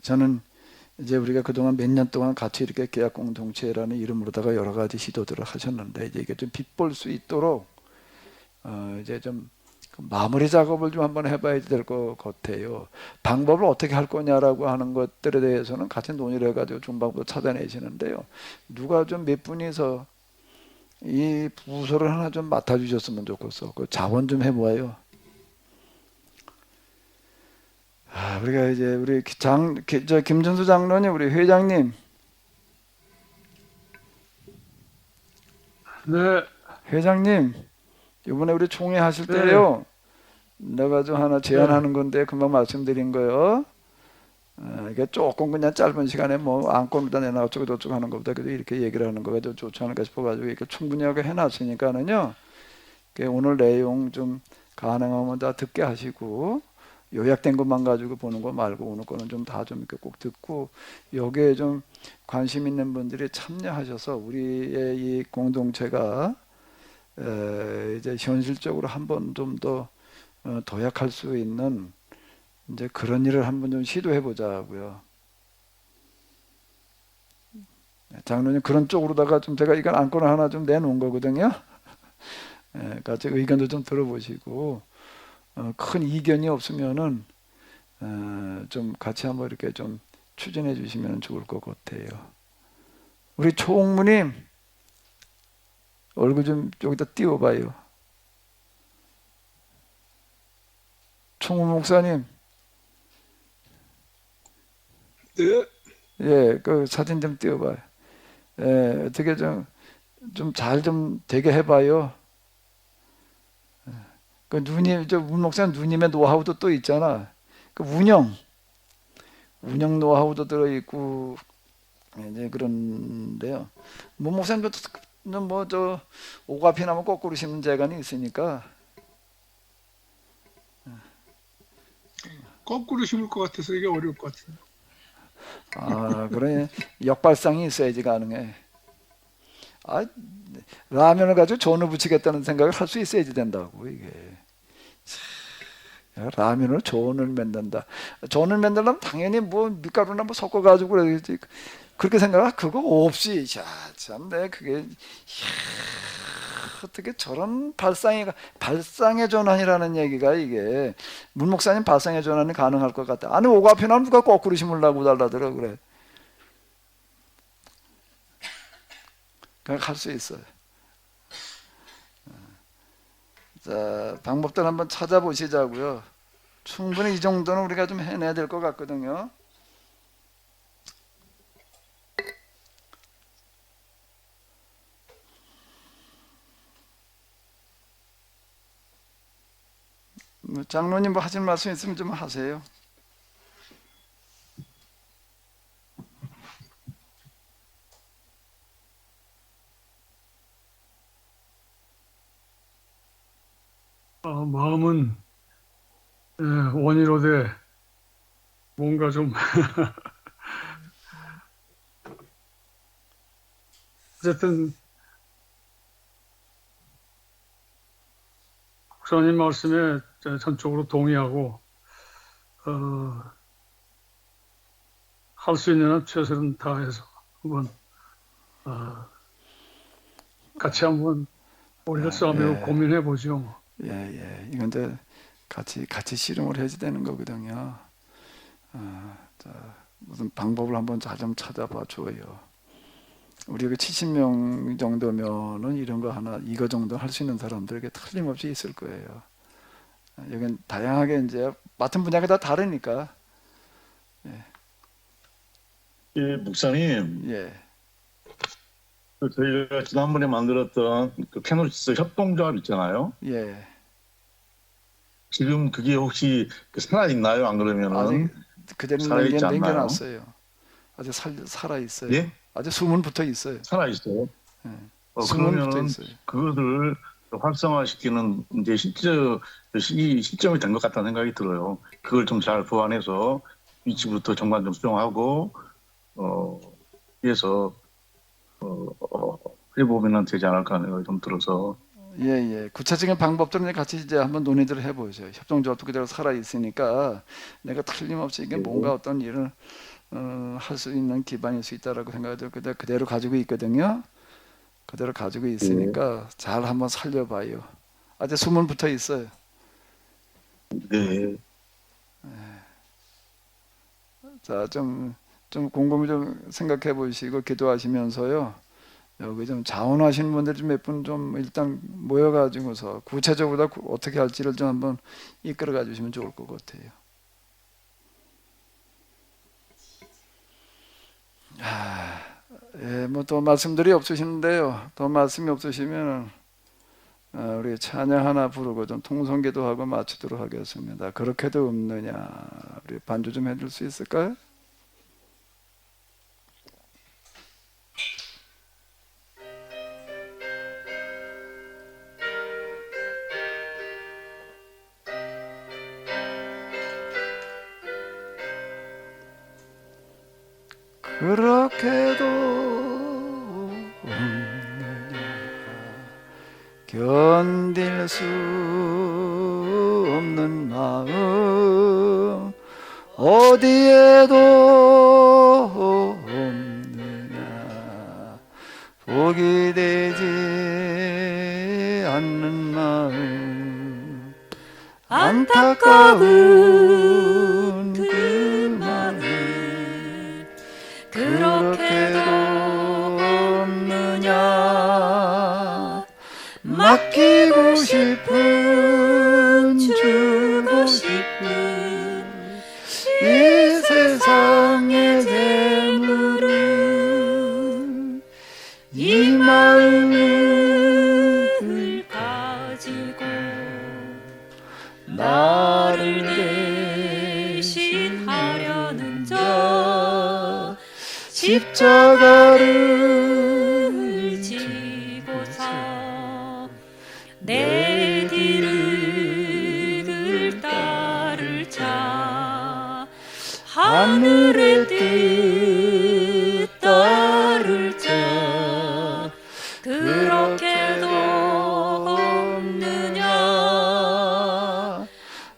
저는 이제 우리가 그동안 몇 년 동안 같이 이렇게 계약 공동체라는 이름으로다가 여러 가지 시도들을 하셨는데 이제 이게 좀 빛볼 수 있도록 이제 좀 마무리 작업을 좀 한번 해봐야 될 것 같아요. 방법을 어떻게 할 거냐라고 하는 것들에 대해서는 같이 논의를 해가지고 중방부도 찾아내시는데요. 누가 좀 몇 분이서 이 부서를 하나 좀 맡아주셨으면 좋겠어. 그 자원 좀 해보아요. 우리가 이제 우리 저 김준수 장로님, 우리 회장님,
네,
회장님, 이번에 우리 총회 하실
네.
때요, 내가 좀 하나 제안하는 건데 금방 말씀드린 거요. 이게 조금 그냥 짧은 시간에 뭐 안건부터 내나 어쩌고 저쩌고 하는 것보다 그래도 이렇게 얘기를 하는 거가 좀 좋지 않을까 싶어가지고 이렇게 충분히 하게 해놨으니까는요. 오늘 내용 좀 가능하면 다 듣게 하시고 요약된 것만 가지고 보는 거 말고 오늘 거는 좀 다 좀 이렇게 꼭 듣고 여기에 좀 관심 있는 분들이 참여하셔서 우리의 이 공동체가 이제 현실적으로 한번 좀 더 도약할 수 있는 이제 그런 일을 한번 좀 시도해 보자고요. 장로님 그런 쪽으로다가 좀 제가 이건 안건을 하나 좀 내놓은 거거든요. 같이 의견도 좀 들어보시고 큰 이견이 없으면은 좀 같이 한번 이렇게 좀 추진해 주시면 좋을 것 같아요. 우리 총무님 얼굴 좀 여기다 띄워봐요. 총무 목사님,
네,
예, 그 사진 좀 띄워봐요. 예, 어떻게 좀 잘 좀 되게 해봐요. 그 누님, 문 목사님 누님의 노하우도 또 있잖아. 그 운영 노하우도 들어있고 이제 그런데요. 문 목사님도 뭐 저 오가피나무 거꾸로 심는 재간이 있으니까
거꾸로 심을 것 같아서 이게 어려울 것 같아요.
그래 역발상이 있어야지 가능해. 라면을 가지고 전을 부치겠다는 생각을 할 수 있어야지 된다고 이게. 라면을 전을 만든다. 전을 만들려면 당연히 뭐 밀가루나 뭐 섞어가지고 그래야지. 그렇게 생각하 그거 없이 참내 그게 어떻게 저런 발상의 전환이라는 얘기가 이게 문 목사님 발상의 전환이 가능할 것 같다. 아니 오가피나무 누가 거꾸로 심으려고 달라더라 그래. 그냥 할 수 있어요. 자, 방법들 한번 찾아보시자고요. 충분히 이 정도는 우리가 좀 해내야 될 것 같거든요. 장로님 뭐 하실 말씀 있으면 좀 하세요.
마음은 원이로되 뭔가 좀 어쨌든 목사님 말씀에 전적으로 동의하고 할 수 있는 한 최선을 다해서 한번 같이 한번 우리가 싸움으로 고민해 보죠.
예. 이건 이제 같이 씨름을 해야 되는 거거든요. 자, 무슨 방법을 한번 잘 좀 찾아봐 줘요. 우리 그 70명 정도면은 이런 거 하나, 이거 정도 할 수 있는 사람들에게 틀림없이 있을 거예요. 여긴 다양하게 이제 맡은 분야가 다 다르니까.
예, 목사님,
예.
저희가 지난번에 만들었던 그 캐노시스 협동조합 있잖아요.
예.
지금 그게 혹시 살아 있나요? 안 그러면은
아직 그대로
살아있지 않나요?
남겨놨어요. 아직 살아 있어요.
예?
아직 숨은 붙어 있어요.
살아 있어요.
숨은 붙어
그러면은
있어요.
그거를 활성화시키는 이제 시점이 된 것 같다는 생각이 들어요. 그걸 좀 잘 보완해서 위치부터 정관 좀 수정하고 해서 해보면 되지 않을까 하는 생각이 좀 들어서.
예. 구체적인 방법들은 같이 이제 한번 논의를 해보죠. 협동조합도 그대로 살아 있으니까 내가 틀림없이 이게 뭔가 어떤 일을 할 수 있는 기반일 수 있다라고 생각이 들고 그대로 가지고 있거든요. 그대로 가지고 있으니까 잘 한번 살려봐요. 아직 숨은 붙어 있어요.
네.
자, 좀 곰곰이 좀 생각해 보시고 기도하시면서요. 여기 좀 자원하시는 분들 좀 몇 분 좀 일단 모여가지고서 구체적으로 어떻게 할지를 좀 한번 이끌어가 주시면 좋을 것 같아요. 예, 뭐 또 말씀들이 없으시는데요. 또 말씀이 없으시면 우리 찬양 하나 부르고 좀 통성기도하고 마치도록 하겠습니다. 그렇게도 없느냐. 우리 반주 좀 해줄 수 있을까요? 그렇게도 없느냐 견딜 수 없는 마음 어디에도 없느냐 복이 되지 않는 마음 안타까운 그 마음 그렇게도 없느냐 맡기고 싶은 주고 싶은 이 세상의 재물은 이 마음을 가지고 나를 대신하려는 자 십자가를 지고서 내 뒤를 따를 자 하늘의 뜻 따를 자 그렇게도 없느냐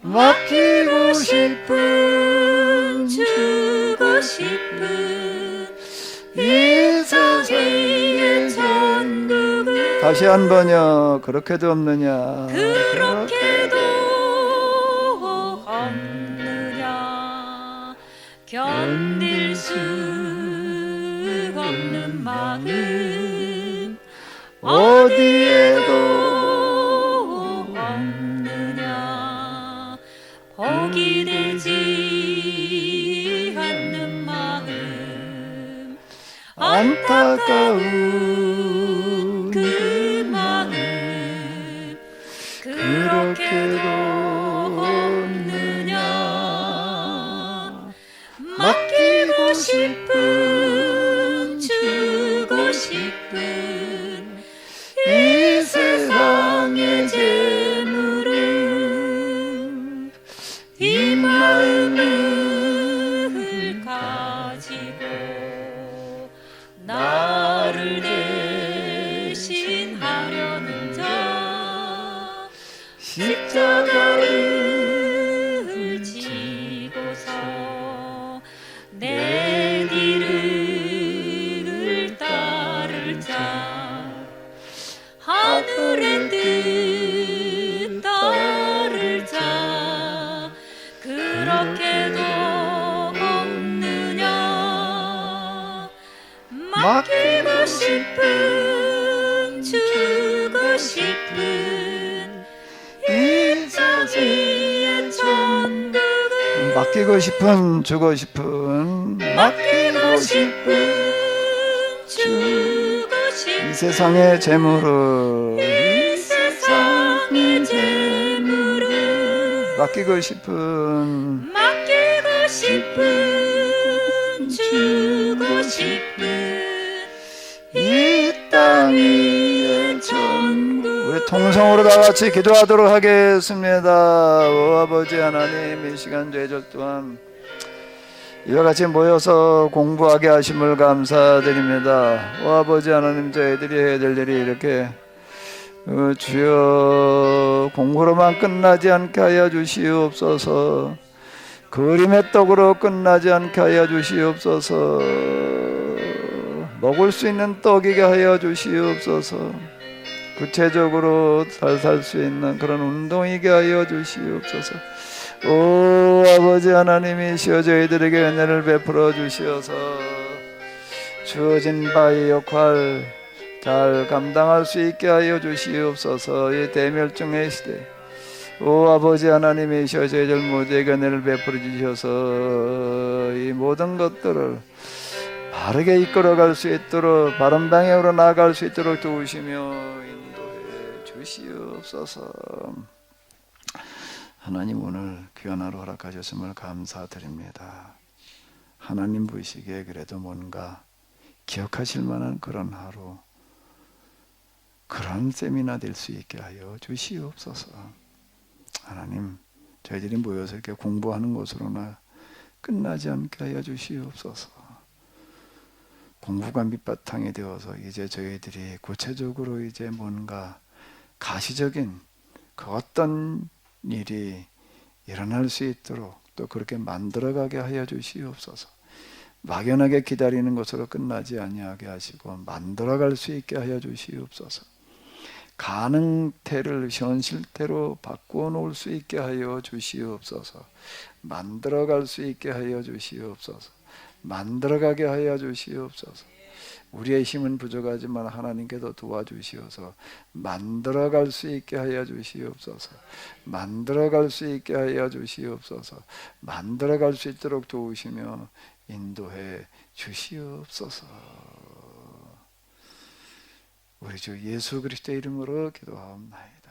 맡기고 싶은 주고 싶은 이 세상의 천국은 다시 한 번요. 그렇게도 없느냐
그렇게도 없느냐 견딜 수 없는 마음
어디에도
없느냐 복이 되지 않는 마음
안타까운
그 마음 그렇게도 없느냐 맡기고 싶은 주고 싶은 이 세상의 재물은 이 마음을 가지고 나를 대신하려는 자 십자가를 지고서 내 뒤를 따를 자 하늘의 뜻 따를 자 그렇게도 없느냐 맡기고 싶은 주고 싶은 이 자지의 천국은
맡기고 싶은 주고 싶은
맡기고 싶은 주고 싶은
이 세상의 재물을
이 세상의 재물은
맡기고 싶은
맡기고 싶은 주고 싶은
이 땅 위의 천국 우리 통성으로 다 같이 기도하도록 하겠습니다. 오 아버지 하나님 이 시간 저희들 또한 이와 같이 모여서 공부하게 하심을 감사드립니다. 오 아버지 하나님 저희들이 해야 될 일이 이렇게 주여 공부로만 끝나지 않게 하여 주시옵소서 그림의 떡으로 끝나지 않게 하여 주시옵소서 먹을 수 있는 떡이게 하여 주시옵소서 구체적으로 잘 살 수 있는 그런 운동이게 하여 주시옵소서 오 아버지 하나님이시여 저희들에게 은혜를 베풀어 주시어서 주어진 바의 역할 잘 감당할 수 있게 하여 주시옵소서 이 대멸종의 시대 오 아버지 하나님이시여 저희들 모두에게 은혜를 베풀어 주셔서 이 모든 것들을 바르게 이끌어갈 수 있도록 바른 방향으로 나아갈 수 있도록 도우시며 인도해 주시옵소서. 하나님 오늘 귀한 하루 허락하셨음을 감사드립니다. 하나님 보시기에 그래도 뭔가 기억하실 만한 그런 하루, 그런 세미나 될 수 있게 하여 주시옵소서. 하나님, 저희들이 모여서 이렇게 공부하는 것으로나 끝나지 않게 하여 주시옵소서. 공부가 밑바탕이 되어서 이제 저희들이 구체적으로 이제 뭔가 가시적인 그 어떤 일이 일어날 수 있도록 또 그렇게 만들어가게 하여 주시옵소서. 막연하게 기다리는 것으로 끝나지 아니하게 하시고 만들어갈 수 있게 하여 주시옵소서. 가능태를 현실태로 바꾸어 놓을 수 있게 하여 주시옵소서. 만들어갈 수 있게 하여 주시옵소서. 만들어가게 하여 주시옵소서. 우리의 힘은 부족하지만 하나님께서 도와주시어서 만들어갈 수 있게 하여 주시옵소서. 만들어갈 수 있게 하여 주시옵소서. 만들어갈 수 있도록 도우시며 인도해 주시옵소서. 우리 주 예수 그리스도의 이름으로 기도하옵나이다.